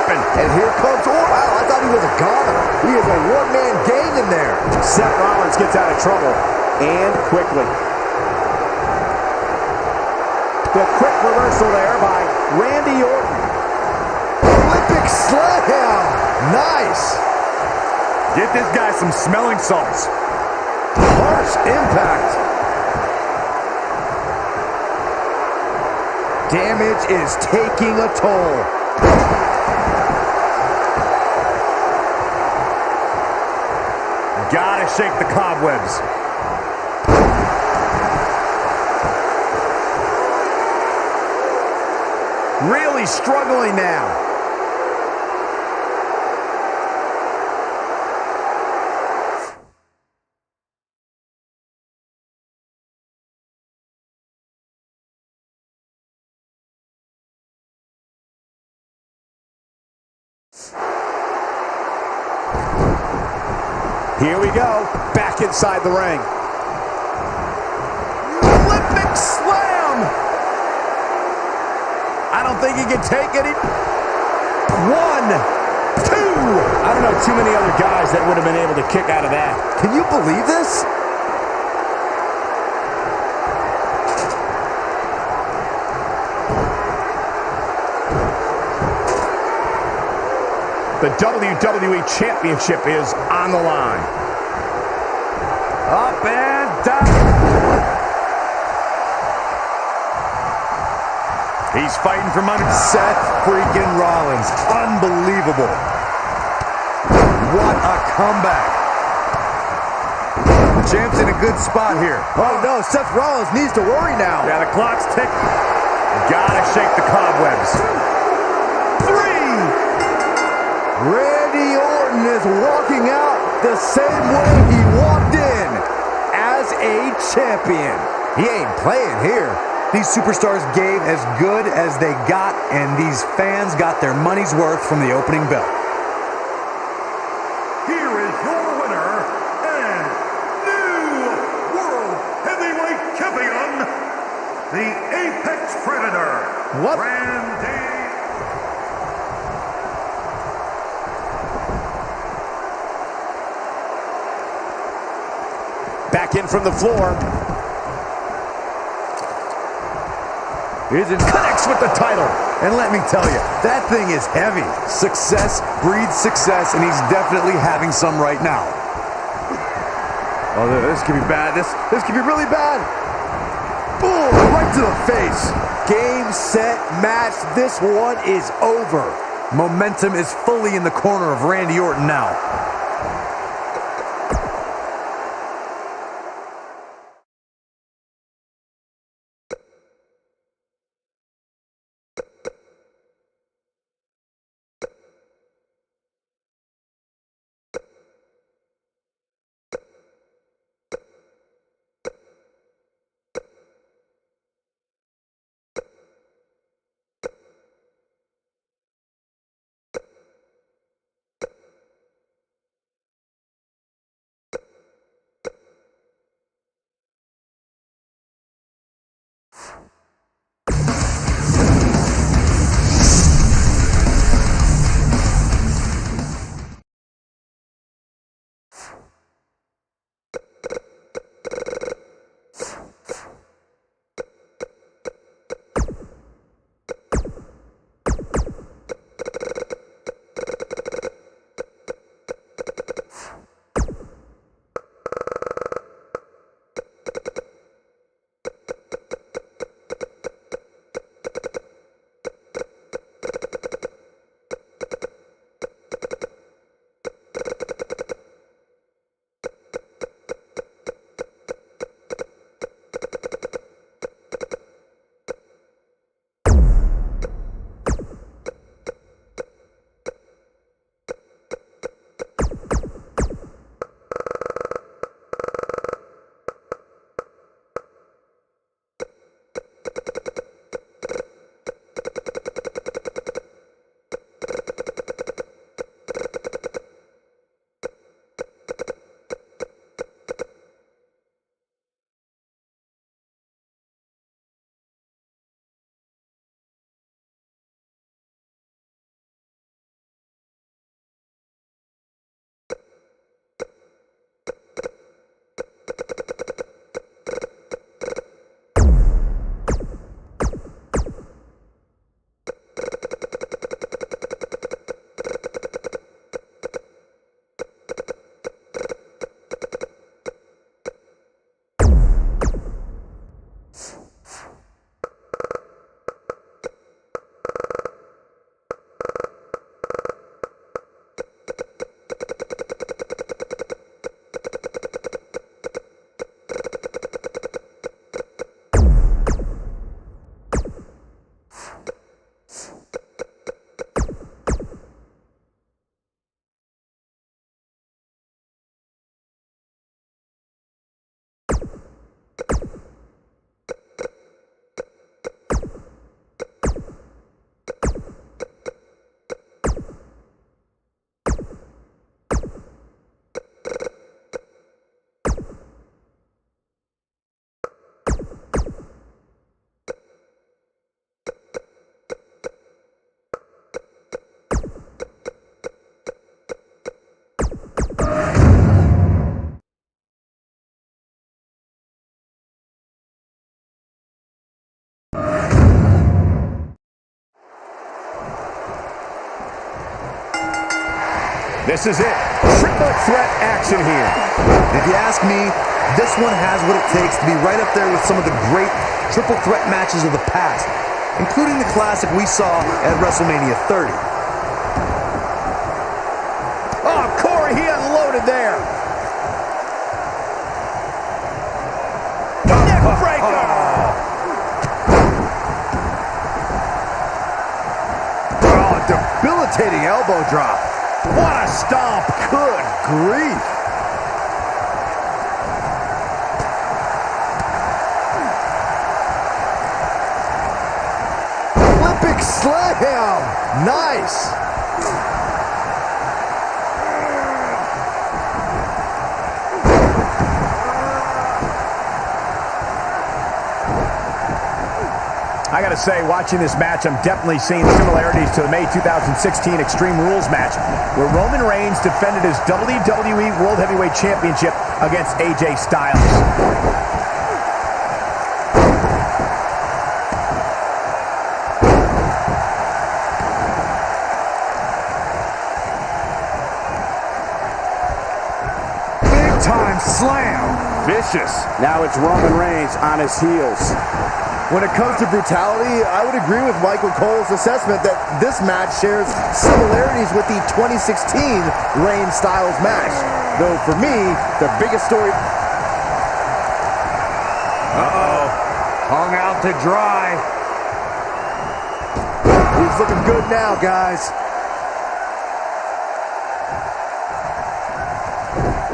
weapon.
And here comes Orton. Wow, I thought he was a goner. He is a one-man gang in there.
Seth Rollins gets out of trouble, and quickly. The quick reversal there by Randy Orton.
Olympic slam. Nice.
Get this guy some smelling salts.
Harsh impact. Damage is taking a toll.
Gotta shake the cobwebs.
Really struggling now.
Here we go, back inside the ring.
Olympic slam. I don't think he can take it. 1, 2.
I don't know too many other guys that would have been able to kick out of that.
Can you believe this?
The WWE Championship is on the line.
Up and down. He's fighting for money.
Seth freaking Rollins. Unbelievable. What a comeback. The champ's in a good spot here.
Oh no, Seth Rollins needs to worry now.
Yeah, the clock's ticking. Gotta shake the cobwebs.
3. Randy Orton is walking out the same way he walked in as a champion. He ain't playing here.
These superstars gave as good as they got, and these fans got their money's worth from the opening bell.
Here is your winner and new World Heavyweight Champion, the Apex Predator,
What?
Randy.
Back in from the floor.
Connects with the title. And let me tell you, that thing is heavy. Success breeds success, and he's definitely having some right now.
Oh, this could be bad. This could be really bad. Boom, right to the face. Game, set, match. This one is over.
Momentum is fully in the corner of Randy Orton now.
This is it. Triple threat action here.
If you ask me, this one has what it takes to be right up there with some of the great triple threat matches of the past, including the classic we saw at WrestleMania 30.
Oh, Corey, he unloaded there. Neck breaker.
Oh, debilitating elbow drop. What a stomp. Good grief. Olympic slam. Nice.
I gotta say, watching this match, I'm definitely seeing similarities to the May 2016 Extreme Rules match, where Roman Reigns defended his WWE World Heavyweight Championship against AJ Styles.
Big time slam. Vicious.
Now it's Roman Reigns on his heels.
When it comes to brutality, I would agree with Michael Cole's assessment that this match shares similarities with the 2016 Reigns-Styles match. Though for me, the biggest story...
Uh-oh. Hung out to dry.
He's looking good now, guys.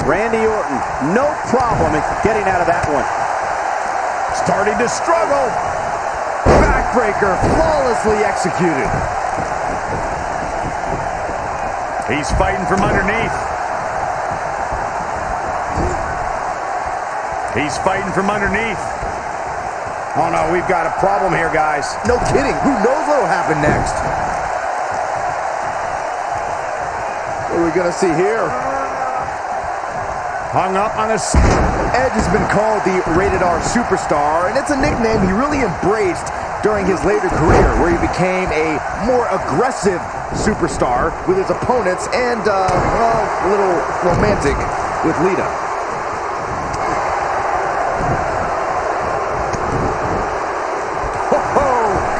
Randy Orton, no problem in getting out of that one.
Starting to struggle.
Backbreaker flawlessly executed.
He's fighting from underneath. He's fighting from underneath.
Oh no, we've got a problem here, guys.
No kidding. Who knows what'll happen next? What are we gonna see here?
Hung up on his...
Edge has been called the Rated R Superstar, and it's a nickname he really embraced during his later career, where he became a more aggressive superstar with his opponents and, well, a little romantic with Lita.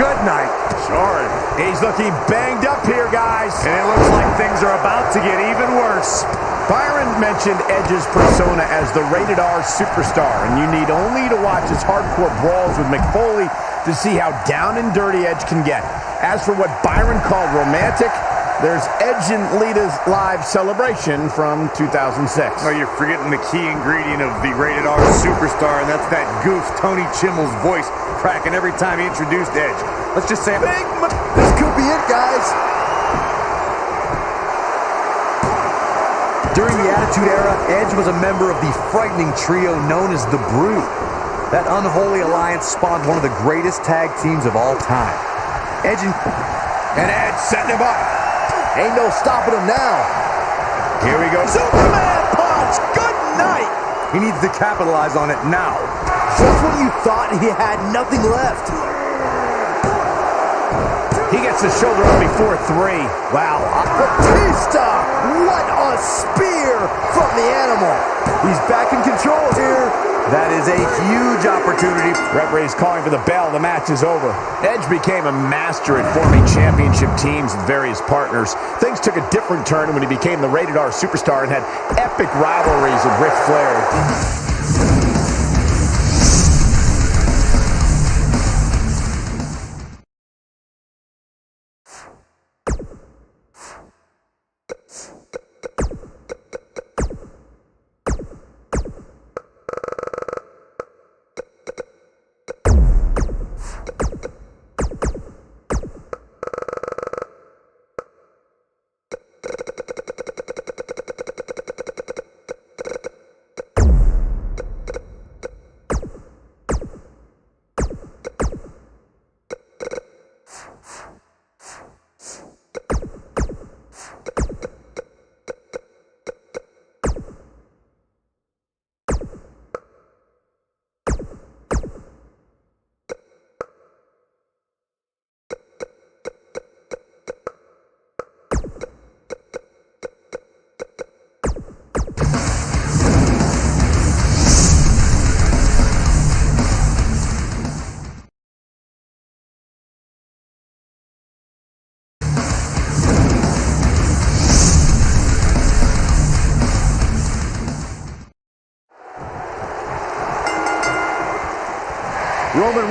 Good night.
Sorry. He's looking banged up here, guys.
And it looks like things are about to get even worse.
Byron mentioned Edge's persona as the Rated R Superstar, and you need only to watch his hardcore brawls with Mick Foley to see how down and dirty Edge can get. As for what Byron called romantic, there's Edge and Lita's live celebration from 2006.
Oh, you're forgetting the key ingredient of the Rated R Superstar, and that's that goof Tony Chimmel's voice cracking every time he introduced Edge. Let's just say...
This could be it, guys.
During the Attitude Era, Edge was a member of the frightening trio known as The Brood. That unholy alliance spawned one of the greatest tag teams of all time. Edge and Edge setting him up.
Ain't no stopping him now.
Here we go.
Superman punch. Good night.
He needs to capitalize on it now.
Just when you thought he had nothing left.
He gets the shoulder up before 3. Wow.
Batista. What a spear from the animal. He's back in control here.
That is a huge opportunity.
Referee's calling for the bell. The match is over. Edge became a master at forming championship teams with various partners. Things took a different turn when he became the Rated R Superstar and had epic rivalries with Ric Flair.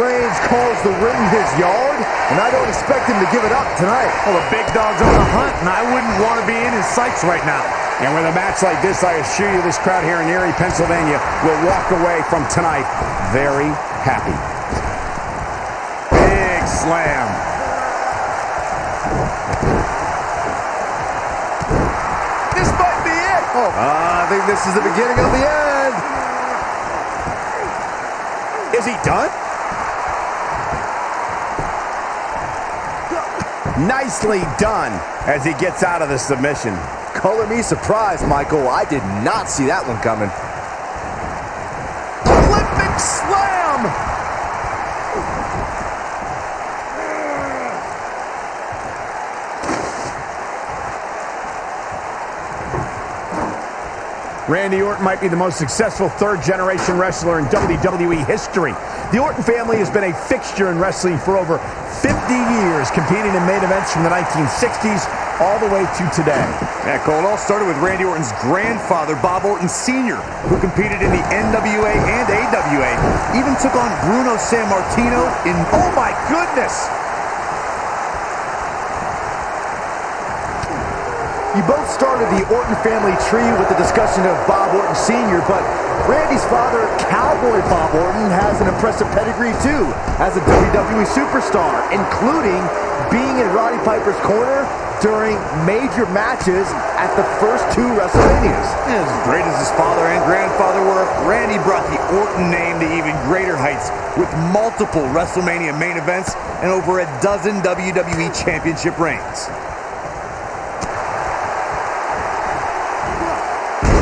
Reigns calls the ring his yard, and I don't expect him to give it up tonight.
Well, the big dog's on the hunt, and I wouldn't want to be in his sights right now.
And with a match like this, I assure you this crowd here in Erie, Pennsylvania will walk away from tonight very happy.
Big slam.
This might be it. I think this is the beginning of the end.
Is he done? Nicely done as he gets out of the submission.
Color me surprised, Michael. I did not see that one coming. Olympic slam!
Randy Orton might be the most successful third-generation wrestler in WWE history. The Orton family has been a fixture in wrestling for over 50 years, competing in main events from the 1960s all the way to today.
Yeah, Cole, it all started with Randy Orton's grandfather, Bob Orton Sr., who competed in the NWA and AWA, even took on Bruno Sammartino in... Oh, my goodness!
You both started the Orton family tree with the discussion of Bob Orton Sr., but Randy's father, Cowboy Bob Orton, has an impressive pedigree too as a WWE superstar, including being in Roddy Piper's corner during major matches at the first two WrestleManias.
As great as his father and grandfather were, Randy brought the Orton name to even greater heights with multiple WrestleMania main events and over a dozen WWE Championship reigns.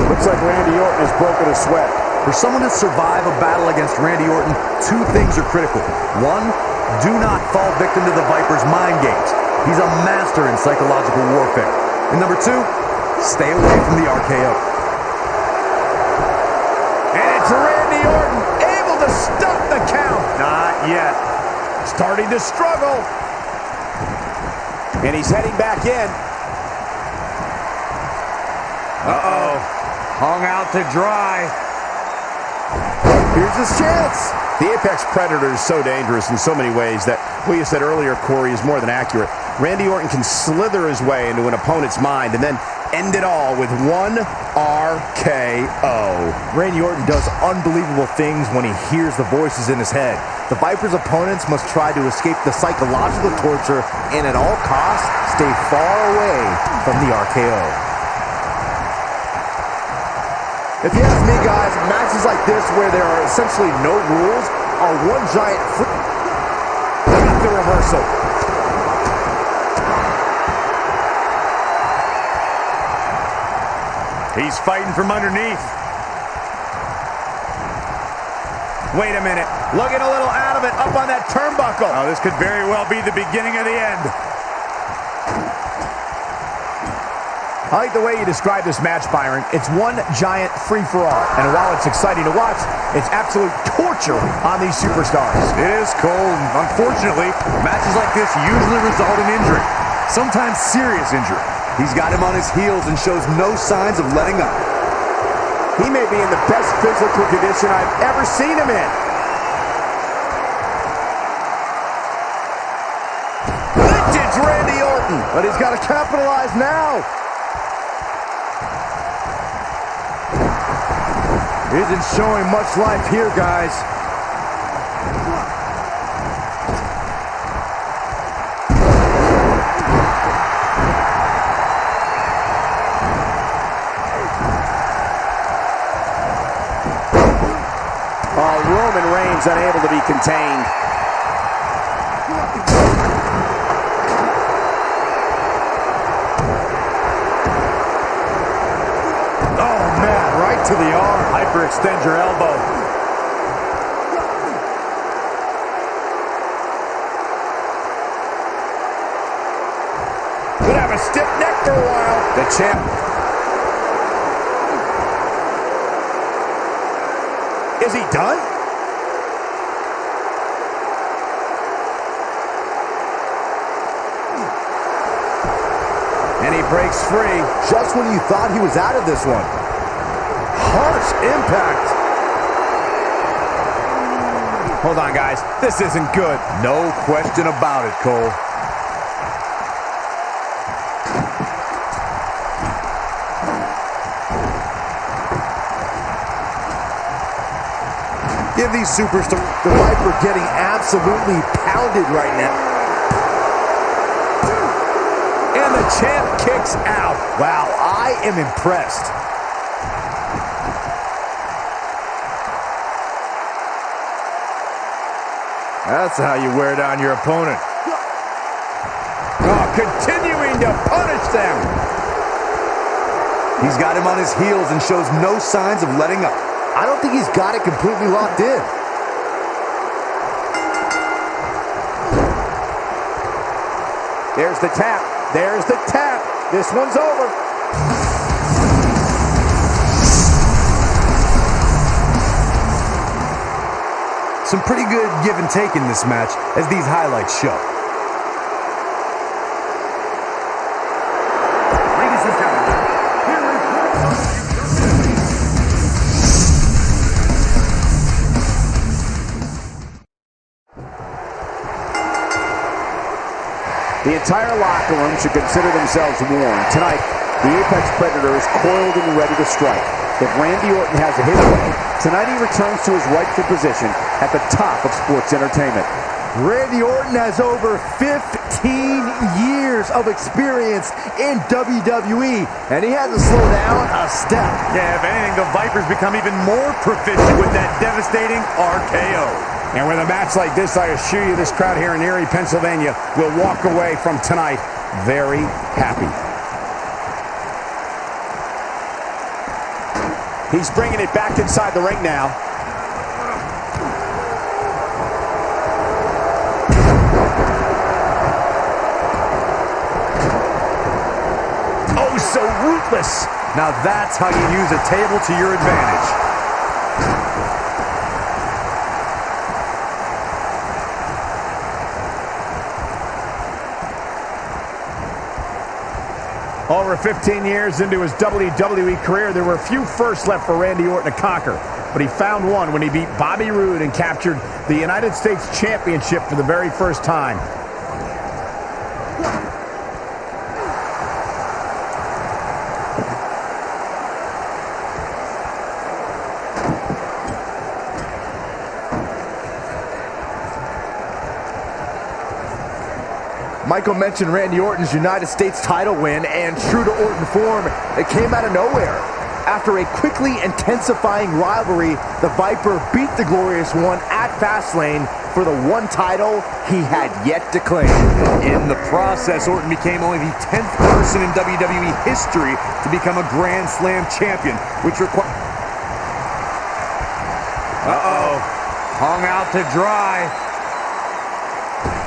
Looks like Randy Orton has broken a sweat.
For someone to survive a battle against Randy Orton, two things are critical. One, do not fall victim to the Viper's mind games. He's a master in psychological warfare. And number two, stay away from the RKO.
And it's Randy Orton able to stop the count.
Not yet.
Starting to struggle. And he's heading back in.
Uh-oh. Hung out to dry.
Here's his chance.
The Apex Predator is so dangerous in so many ways that what you said earlier, Corey, is more than accurate. Randy Orton can slither his way into an opponent's mind and then end it all with one RKO.
Randy Orton does unbelievable things when he hears the voices in his head. The Viper's opponents must try to escape the psychological torture and at all costs stay far away from the RKO. If you ask me, guys, matches like this where there are essentially no rules are one giant
Got the reversal.
He's fighting from underneath.
Wait a minute. Looking a little out of it up on that turnbuckle.
Oh, this could very well be the beginning of the end.
I like the way you describe this match, Byron. It's one giant free-for-all. And while it's exciting to watch, it's absolute torture on these superstars.
It is, Cole. Unfortunately, matches like this usually result in injury. Sometimes serious injury. He's got him on his heels and shows no signs of letting up.
He may be in the best physical condition I've ever seen him in.
vintage Randy Orton, but he's got to capitalize now. Isn't showing much life here, guys.
Roman Reigns unable to be contained.
Oh, man, right to the arm.
Hyperextend your elbow.
Could have a stiff neck for a while.
The champ.
Is he done?
And he breaks free just when you thought he was out of this one. Harsh impact.
Hold on, guys. This isn't good.
No question about it, Cole. Give these superstars...
The Viper getting absolutely pounded right now.
And the champ kicks out.
Wow, I am impressed.
That's how you wear down your opponent.
Oh, continuing to punish them.
He's got him on his heels and shows no signs of letting up.
I don't think he's got it completely locked in.
There's the tap. There's the tap. This one's over.
Some pretty good give and take in this match, as these highlights show.
Ladies and gentlemen, here is
The entire locker room should consider themselves warned. Tonight, the Apex Predator is coiled and ready to strike. If Randy Orton has his way, tonight he returns to his rightful position at the top of sports entertainment.
Randy Orton has over 15 years of experience in WWE, and he hasn't slowed down a step.
Yeah, if anything, the Vipers become even more proficient with that devastating RKO.
And with a match like this, I assure you this crowd here in Erie, Pennsylvania will walk away from tonight very happy. He's bringing it back inside the ring now.
Oh, so ruthless.
Now that's how you use a table to your advantage.
Over 15 years into his WWE career, there were a few firsts left for Randy Orton to conquer. But he found one when he beat Bobby Roode and captured the United States Championship for the very first time.
Michael mentioned Randy Orton's United States title win, and true to Orton form, it came out of nowhere. After a quickly intensifying rivalry, the Viper beat the Glorious One at Fastlane for the one title he had yet to claim.
In the process, Orton became only the 10th person in WWE history to become a Grand Slam champion, which requires... Uh-oh. Hung out to dry.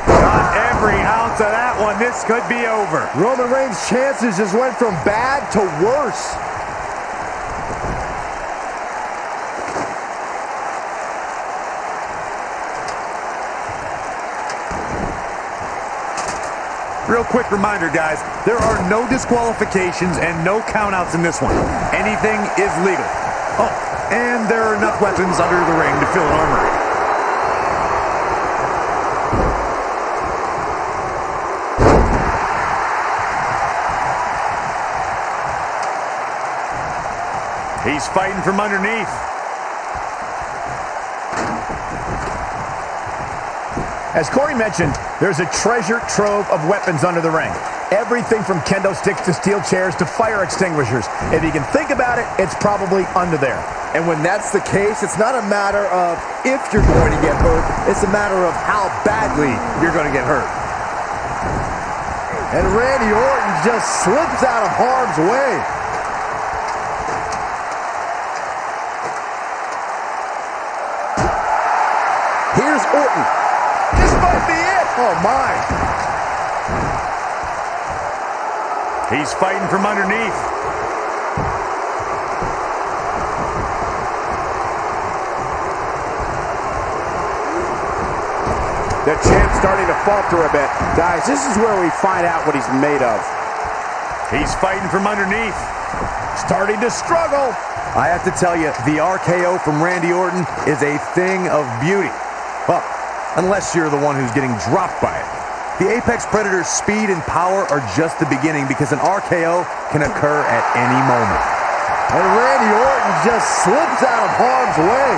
Got every ounce of that one. This could be over.
Roman Reigns' chances just went from bad to worse.
Real quick reminder, guys, there are no disqualifications and no countouts in this one. Anything is legal. Oh, and there are enough weapons under the ring to fill an armory. He's fighting from underneath.
As Corey mentioned, there's a treasure trove of weapons under the ring. Everything from kendo sticks to steel chairs to fire extinguishers. If you can think about it, it's probably under there.
And when that's the case, it's not a matter of if you're going to get hurt, it's a matter of how badly you're going to get hurt. And Randy Orton just slips out of harm's way. Here's Orton. This might be it. Oh, my.
He's fighting from underneath.
The champ's starting to falter a bit. Guys, this is where we find out what he's made of.
He's fighting from underneath.
Starting to struggle.
I have to tell you, the RKO from Randy Orton is a thing of beauty. unless you're the one who's getting dropped by it. The Apex Predator's speed and power are just the beginning because an RKO can occur at any moment.
And Randy Orton just slips out of harm's way.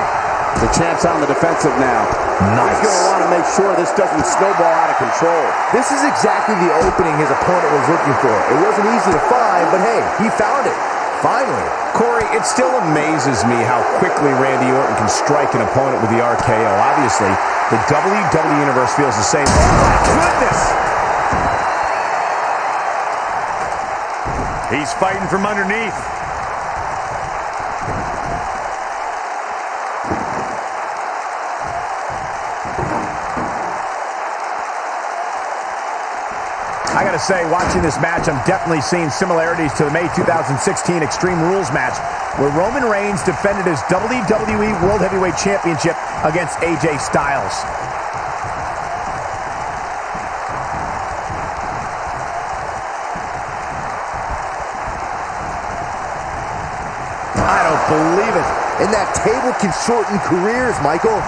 The champ's on the defensive now.
Nice.
He's going to want to make sure this doesn't snowball out of control.
This is exactly the opening his opponent was looking for. It wasn't easy to find, but hey, he found it. Finally.
Corey, it still amazes me how quickly Randy Orton can strike an opponent with the RKO. Obviously, the WWE Universe feels the same. Oh, my goodness!
He's fighting from underneath.
I gotta say, watching this match, I'm definitely seeing similarities to the May 2016 Extreme Rules match, where Roman Reigns defended his WWE World Heavyweight Championship against AJ Styles.
I don't believe it. And that table can shorten careers, Michael.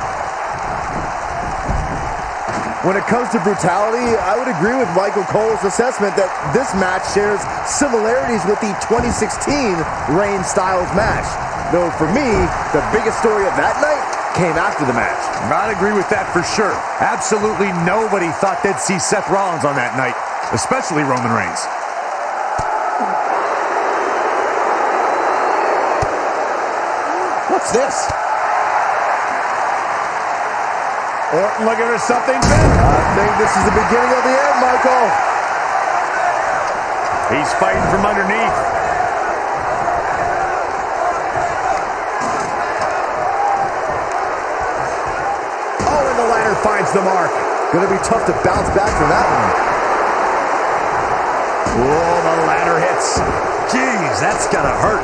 When it comes to brutality, I would agree with Michael Cole's assessment that this match shares similarities with the 2016 Reigns-Styles match. Though for me, the biggest story of that night came after the match.
I'd agree with that for sure. Absolutely nobody thought they'd see Seth Rollins on that night, especially Roman Reigns.
What's this? Orton looking for something big.
I think this is the beginning of the end, Michael.
He's fighting from underneath.
Oh, and the ladder finds the mark.
Gonna be tough to bounce back from that one.
Oh, the ladder hits.
Jeez, that's gotta hurt.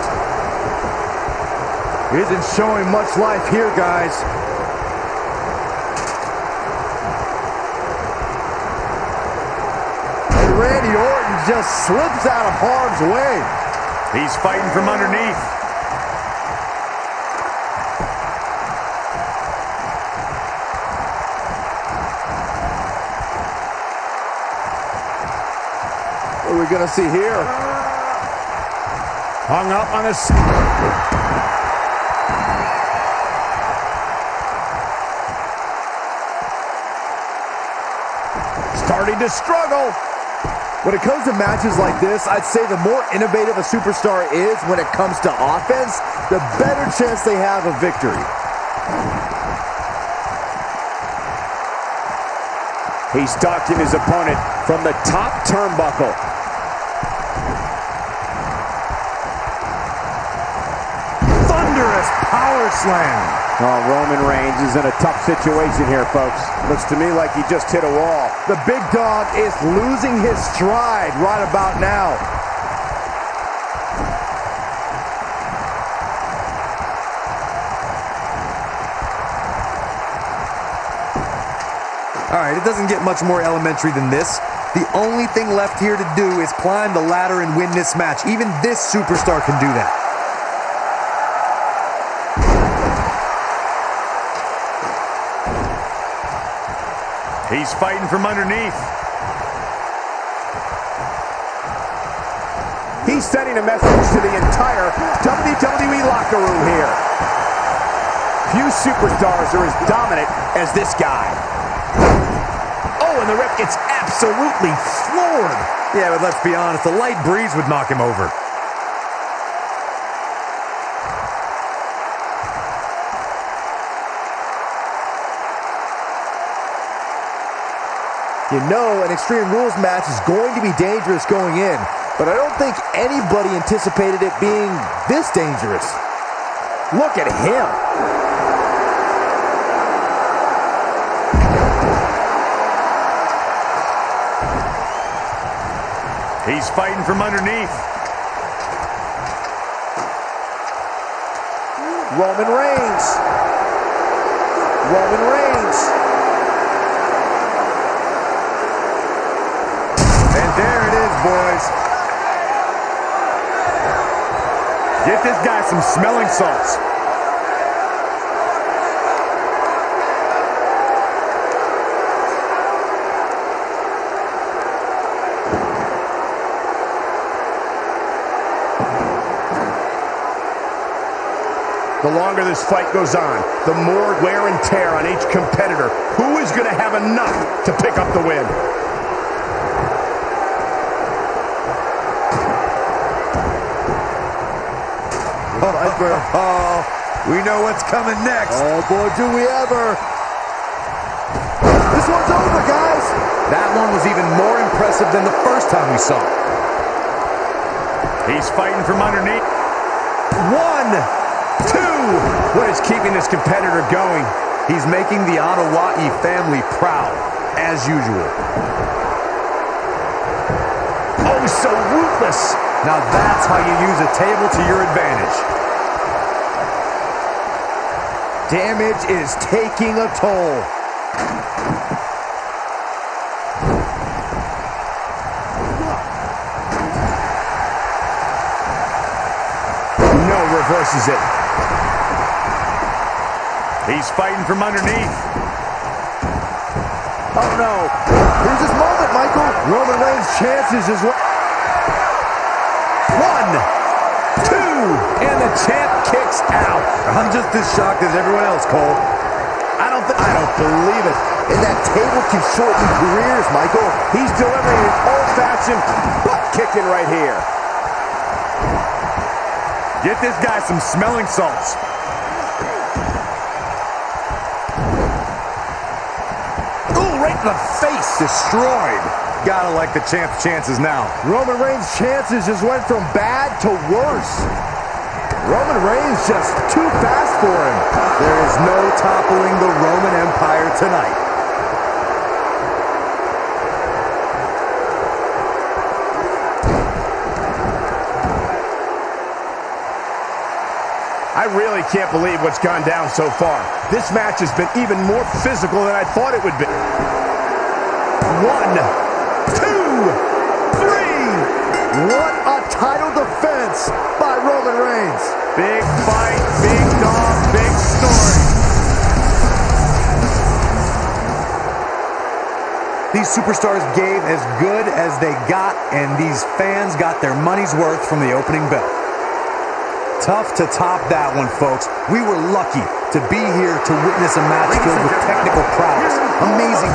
Isn't showing much life here, guys. And Randy Orton just slips out of harm's way.
He's fighting from underneath.
What are we gonna see here?
Hung up on his... Starting to struggle.
When it comes to matches like this, I'd say the more innovative a superstar is when it comes to offense, the better chance they have of victory.
He's stalking his opponent from the top turnbuckle.
Thunderous power slam.
Oh, Roman Reigns is in a tough situation here, folks. Looks to me like he just hit a wall.
The big dog is losing his stride right about now.
All right, it doesn't get much more elementary than this. The only thing left here to do is climb the ladder and win this match. Even this superstar can do that.
He's fighting from underneath.
He's sending a message to the entire WWE locker room here. Few superstars are as dominant as this guy. Oh, and the ref gets absolutely floored.
Yeah, but let's be honest, a light breeze would knock him over.
You know an Extreme Rules match is going to be dangerous going in, but I don't think anybody anticipated it being this dangerous. Look at him.
He's fighting from underneath.
Roman Reigns. Roman Reigns.
And there it is, boys. Get this guy some smelling salts.
The longer this fight goes on, the more wear and tear on each competitor. Who is going to have enough to pick up the win?
Oh, we know what's coming next.
Oh, boy, do we ever. This one's over, guys.
That one was even more impressive than the first time we saw it. He's fighting from underneath.
1, 2. What is keeping this competitor going?
He's making the Ottawa'i family proud, as usual.
Oh, so ruthless.
Now that's how you use a table to your advantage.
Damage is taking a toll.
No, reverses it.
He's fighting from underneath.
Oh, no. Here's his moment, Michael. Roman Reigns' chances is what?
1, 2, and the champ kicks out.
I'm just as shocked as everyone else, Cole.
I don't believe it.
And that table can shorten careers, Michael.
He's delivering an old-fashioned butt kicking right here.
Get this guy some smelling salts.
Ooh, right in the face.
Destroyed. Gotta like the champ's chances now.
Roman Reigns' chances just went from bad to worse. Roman Reigns just too fast for him.
There is no toppling the Roman Empire tonight.
I really can't believe what's gone down so far. This match has been even more physical than I thought it would be. 1, 2, 3.
What a title defense by Roman Reigns.
Big fight, big dog, big story. These superstars gave as good as they got, and these fans got their money's worth from the opening bell. Tough to top that one, folks. We were lucky to be here to witness a match filled with technical prowess. Amazing.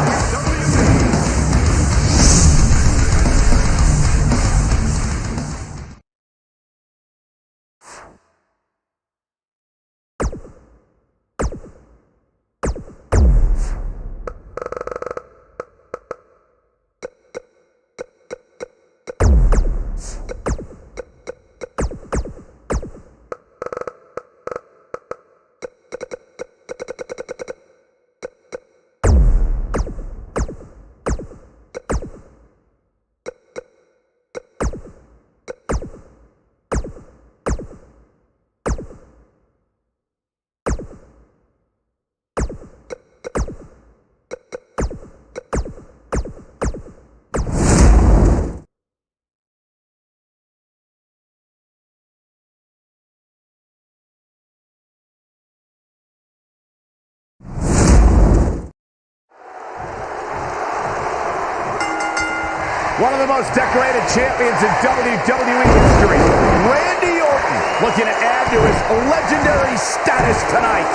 One of the most decorated champions in WWE history, Randy Orton, looking to add to his legendary status tonight.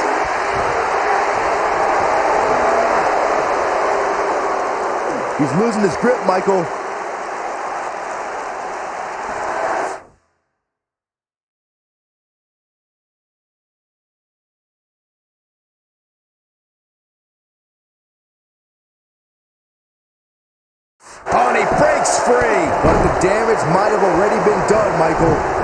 He's losing his grip, Michael.
Oh, and he breaks free.
But the damage might have already been done, Michael.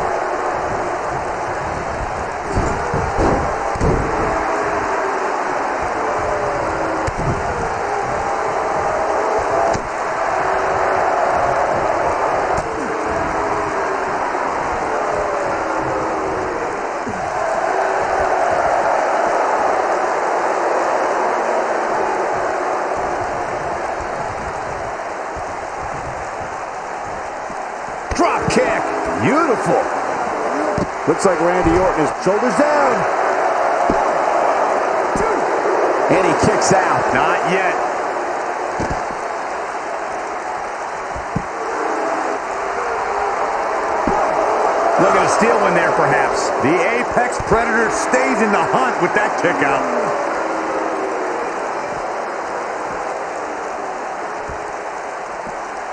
Drop kick. Beautiful.
Looks like Randy Orton is
Shoulders down.
and he kicks out.
Not yet.
Looking to steal one there, perhaps.
The Apex Predator stays in the hunt with that kick out.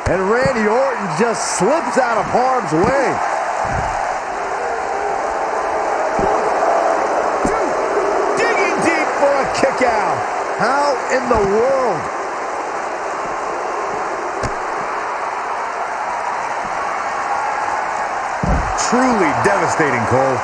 And Randy Orton just slips out of harm's way. Digging deep for a kick out. How in the world?
Truly devastating, Cole.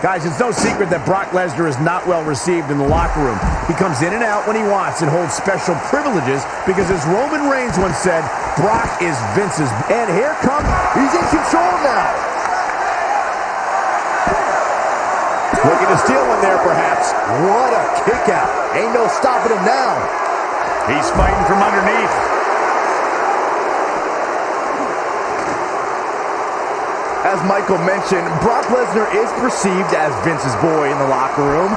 Guys, it's no secret that Brock Lesnar is not well received in the locker room. He comes in and out when he wants and holds special privileges because, as Roman Reigns once said, Brock is Vince's.
And here comes, he's in control now.
Looking to steal one there, perhaps.
What a kick out. Ain't no stopping him now.
He's fighting from underneath.
As Michael mentioned, Brock Lesnar is perceived as Vince's boy in the locker room.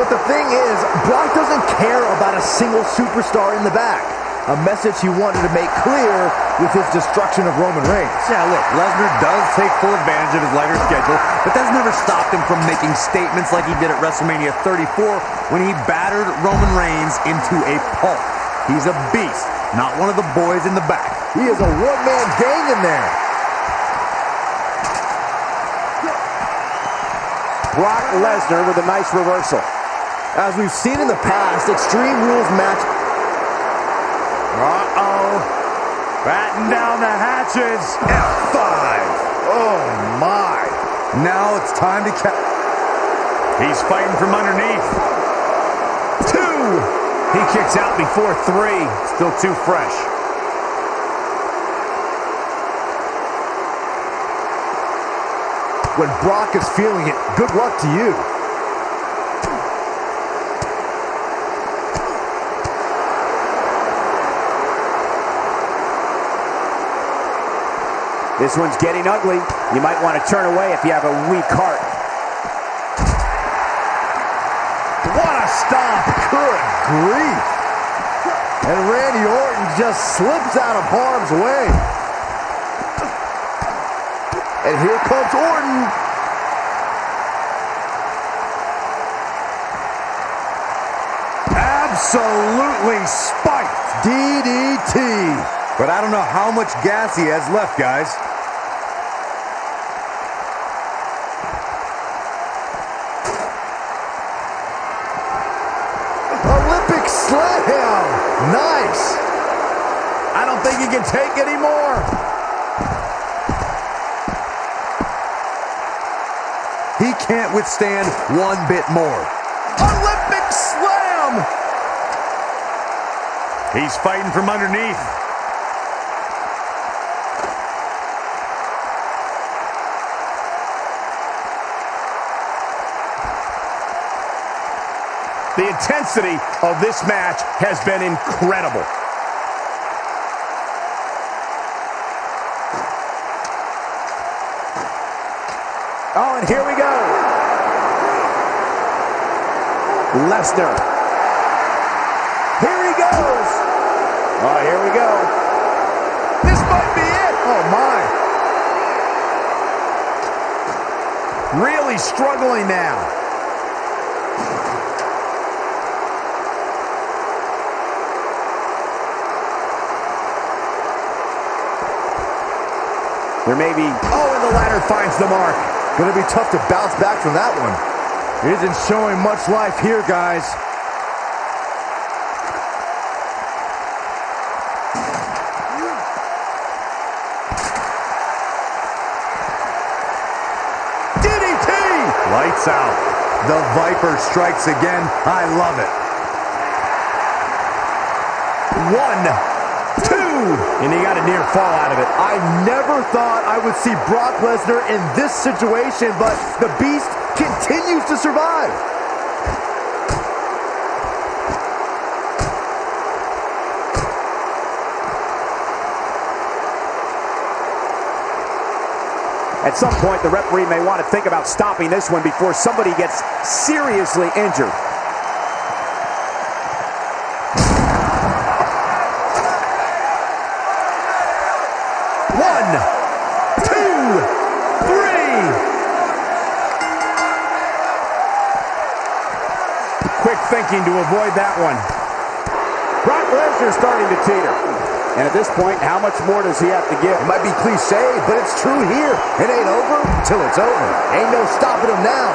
But the thing is, Brock doesn't care about a single superstar in the back. A message he wanted to make clear with his destruction of Roman Reigns.
Yeah, look, Lesnar does take full advantage of his lighter schedule, but that's never stopped him from making statements like he did at WrestleMania 34 when he battered Roman Reigns into a pulp. He's a beast, not one of the boys in the back.
He is a one-man gang in there.
Brock Lesnar with a nice reversal.
As we've seen in the past, Extreme Rules match.
Uh-oh. Batten down the hatches.
F5. Oh, my.
Now it's time to He's fighting from underneath.
2. He kicks out before 3.
Still too fresh.
When Brock is feeling it, good luck to you.
This one's getting ugly. You might want to turn away if you have a weak heart.
What a stop. Good grief. And Randy Orton just slips out of harm's way. And here comes Orton.
Absolutely spiked.
DDT.
But I don't know how much gas he has left, guys.
Olympic slam. Nice.
I don't think he can take any more.
He can't withstand one bit more.
Olympic slam.
He's fighting from underneath.
The intensity of this match has been incredible.
Oh, and here we go. Lesnar. Here he goes. Oh, here we go.
This might be it. Oh, my.
Really struggling now.
There may be...
Oh, and the ladder finds the mark.
Going to be tough to bounce back from that one. Isn't showing much life here, guys.
DDT!
Lights out. The Viper strikes again. I love it.
1, 2, and he got a near fall out of it.
I never thought I would see Brock Lesnar in this situation, but the Beast continues to survive.
At some point, the referee may want to think about stopping this one before somebody gets seriously injured.
thinking to avoid that one.
Brock Lesnar starting to teeter. And at this point, how much more does he have to give?
It might be cliche, but it's true here. It ain't over till it's over. Ain't no stopping him now.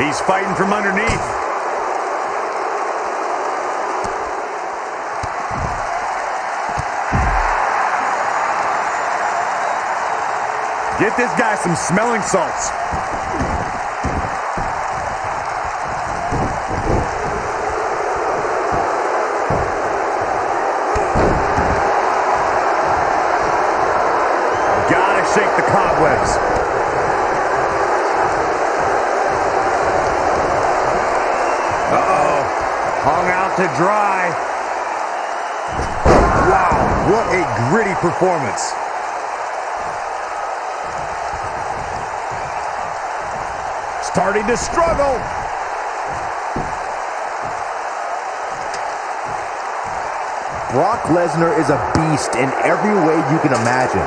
He's fighting from underneath. Get this guy some smelling salts. Gotta shake the cobwebs. Uh-oh. Hung out to dry.
Wow, what a gritty performance.
Starting to struggle.
Brock Lesnar is a beast in every way you can imagine.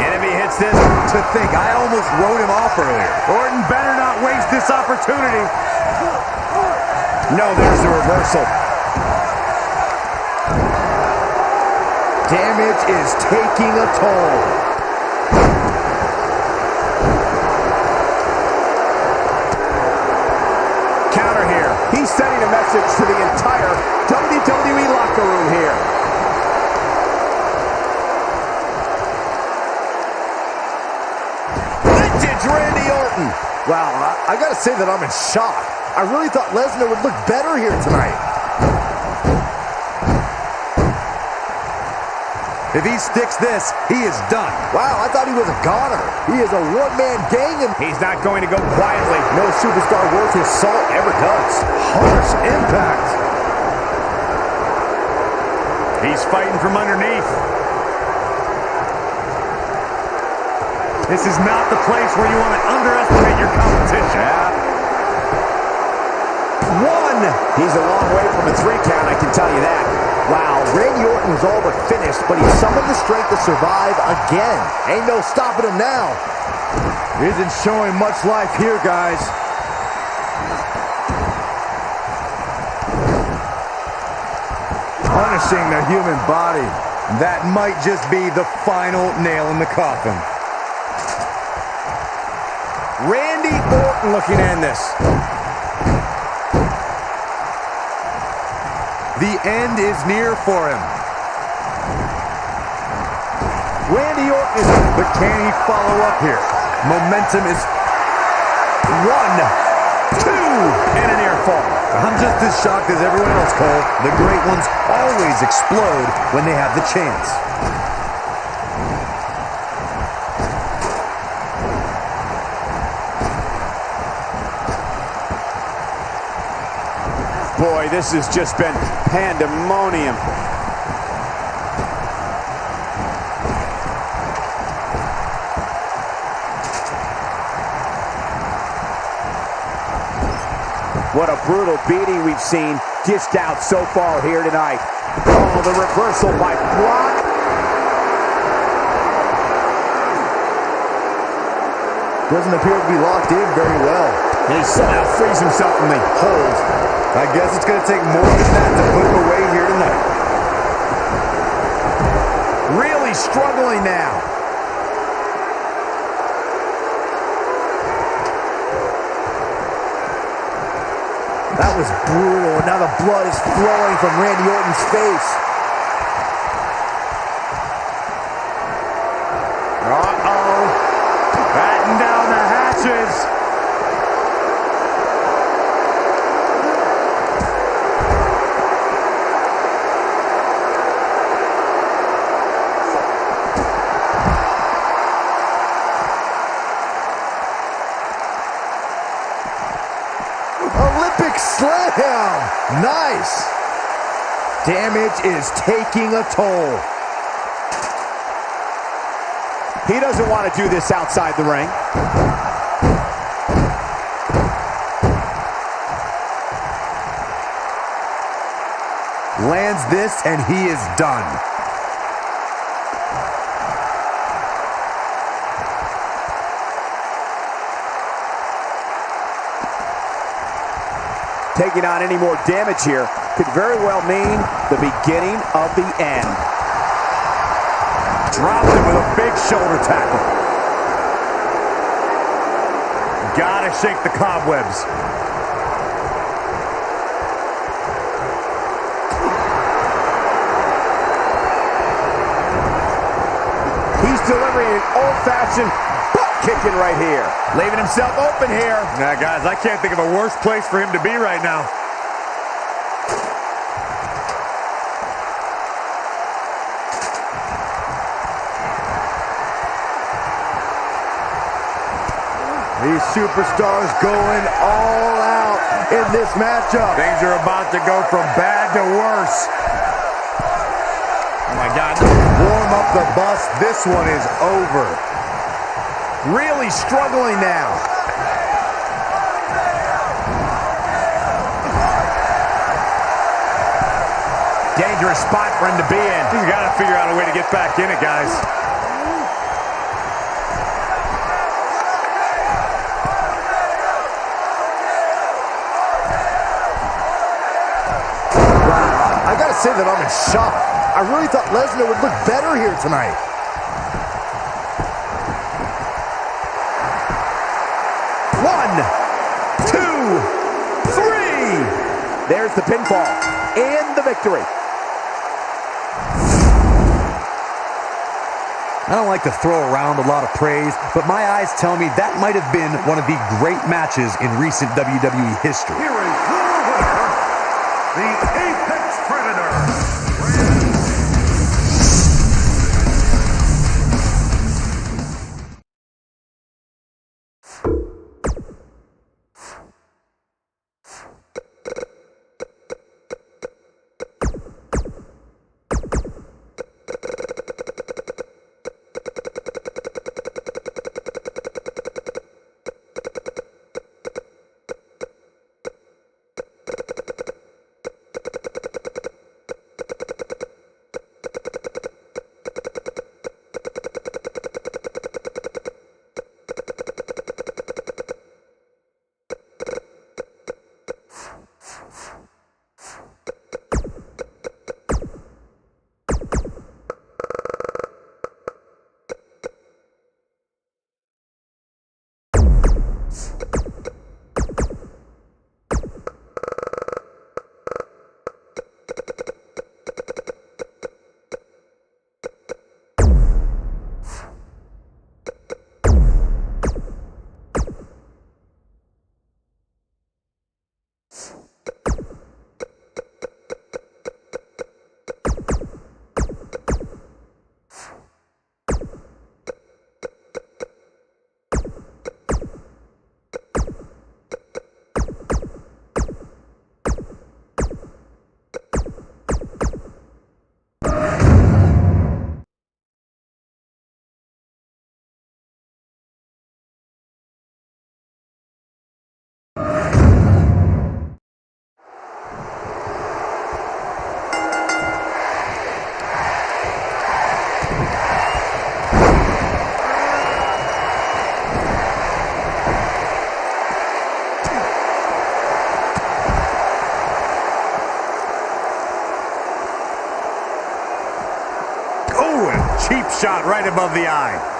Enemy hits this.
To think, I almost wrote him off earlier.
Orton better not waste this opportunity.
No, there's the reversal.
Damage is taking a toll.
Counter here.
He's sending a message to the entire WWE locker room here.
Vintage Randy Orton. Wow, I gotta say that I'm in shock. I really thought Lesnar would look better here tonight.
If he sticks this, he is done.
Wow, I thought he was a goner. He is a one-man gang, and
He's not going to go quietly.
no superstar worth his salt ever does. Harsh impact.
He's fighting from underneath. This is not the place where you want to underestimate your competition.
One.
He's a long way from a 3 count, I can tell you that.
Wow, Randy Orton was all but finished, but he summoned the strength to survive again. Ain't no stopping him now.
Isn't showing much life here, guys. Punishing the human body. That might just be the final nail in the coffin.
Randy Orton looking to end this.
The end is near for him.
Randy Orton is...
But can he follow up here? Momentum is...
1, 2, and a near fall.
I'm just as shocked as everyone else, Cole. The great ones always explode when they have the chance.
Boy, this has just been pandemonium. What a brutal beating we've seen dished out so far here tonight. Oh, the reversal by Brock.
Doesn't appear to be locked in very well.
And he somehow frees himself from the hold.
I guess it's going to take more than that to put him away here tonight.
Really struggling now.
That was brutal, and now the blood is flowing from Randy Orton's face.
Uh-oh. Batten down the hatches.
Olympic slam! Nice! Damage is taking a toll.
He doesn't want to do this outside the ring.
Lands this, and he is done.
Taking on any more damage here could very well mean the beginning of the end.
Dropped him with a big shoulder tackle. Gotta shake the cobwebs.
He's delivering an old-fashioned butt kicking right here.
Leaving himself open here.
Now, guys, I can't think of a worse place for him to be right now.
These superstars going all out in this matchup.
Things are about to go from bad to worse.
Oh, my God.
Warm up the bus. This one is over.
Really struggling now. Dangerous spot for him to be in.
He's got to figure out a way to get back in it, guys.
I gotta say that I'm in shock. I really thought Lesnar would look better here tonight.
One, two, three. There's the pinfall and the victory.
I don't like to throw around a lot of praise, but my eyes tell me that might have been one of the great matches in recent WWE history.
Here is your winner, the Apex Predator.
Cheap shot right above the eye.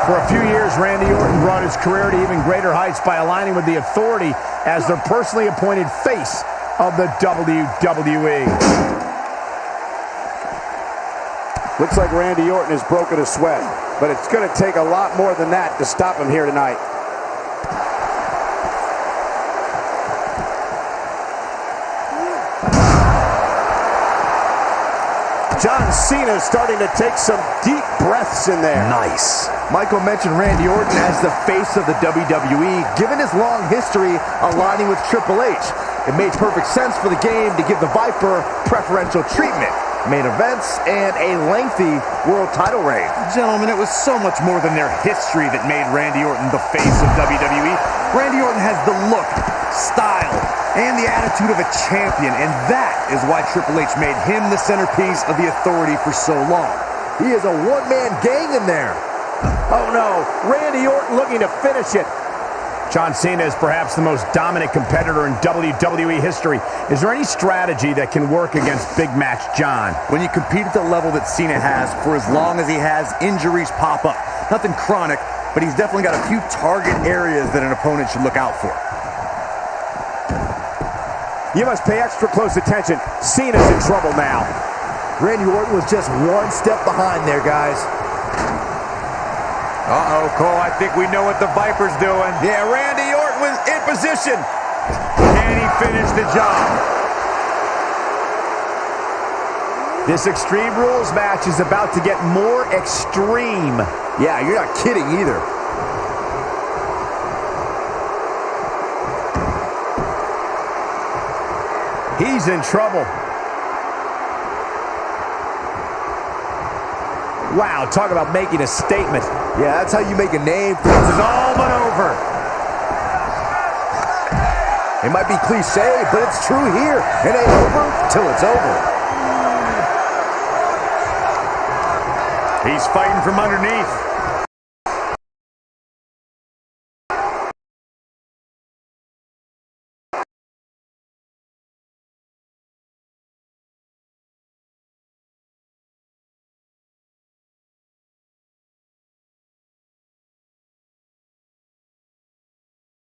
For a few years, Randy Orton brought his career to even greater heights by aligning with the Authority as their personally appointed face of the WWE.
Looks like Randy Orton has broken a sweat, but it's going to take a lot more than that to stop him here tonight. John Cena's starting to take some deep breaths in there.
Nice.
Michael mentioned Randy Orton as the face of the WWE, given his long history aligning with Triple H. It made perfect sense for the game to give the Viper preferential treatment, main events, and a lengthy world title reign.
Gentlemen, it was so much more than their history that made Randy Orton the face of WWE. Randy Orton has the look, style, and the attitude of a champion, and that is why Triple H made him the centerpiece of the Authority for so long.
He is a one-man gang in there.
Oh no, Randy Orton looking to finish it.
John Cena is perhaps the most dominant competitor in WWE history. Is there any strategy that can work against Big Match John?
When you compete at the level that Cena has, for as long as he has, injuries pop up. Nothing chronic, but he's definitely got a few target areas that an opponent should look out for.
You must pay extra close attention. Cena's in trouble now.
Randy Orton was just one step behind there, guys.
Uh-oh, Cole, I think we know what the Viper's doing. Yeah, Randy Orton was in position. Can he finish the job?
This Extreme Rules match is about to get more extreme.
Yeah, you're not kidding either.
He's in trouble. Wow, talk about making a statement.
Yeah, that's how you make a name.
This is all but over.
It might be cliche, but it's true here. It ain't over till it's over.
He's fighting from underneath.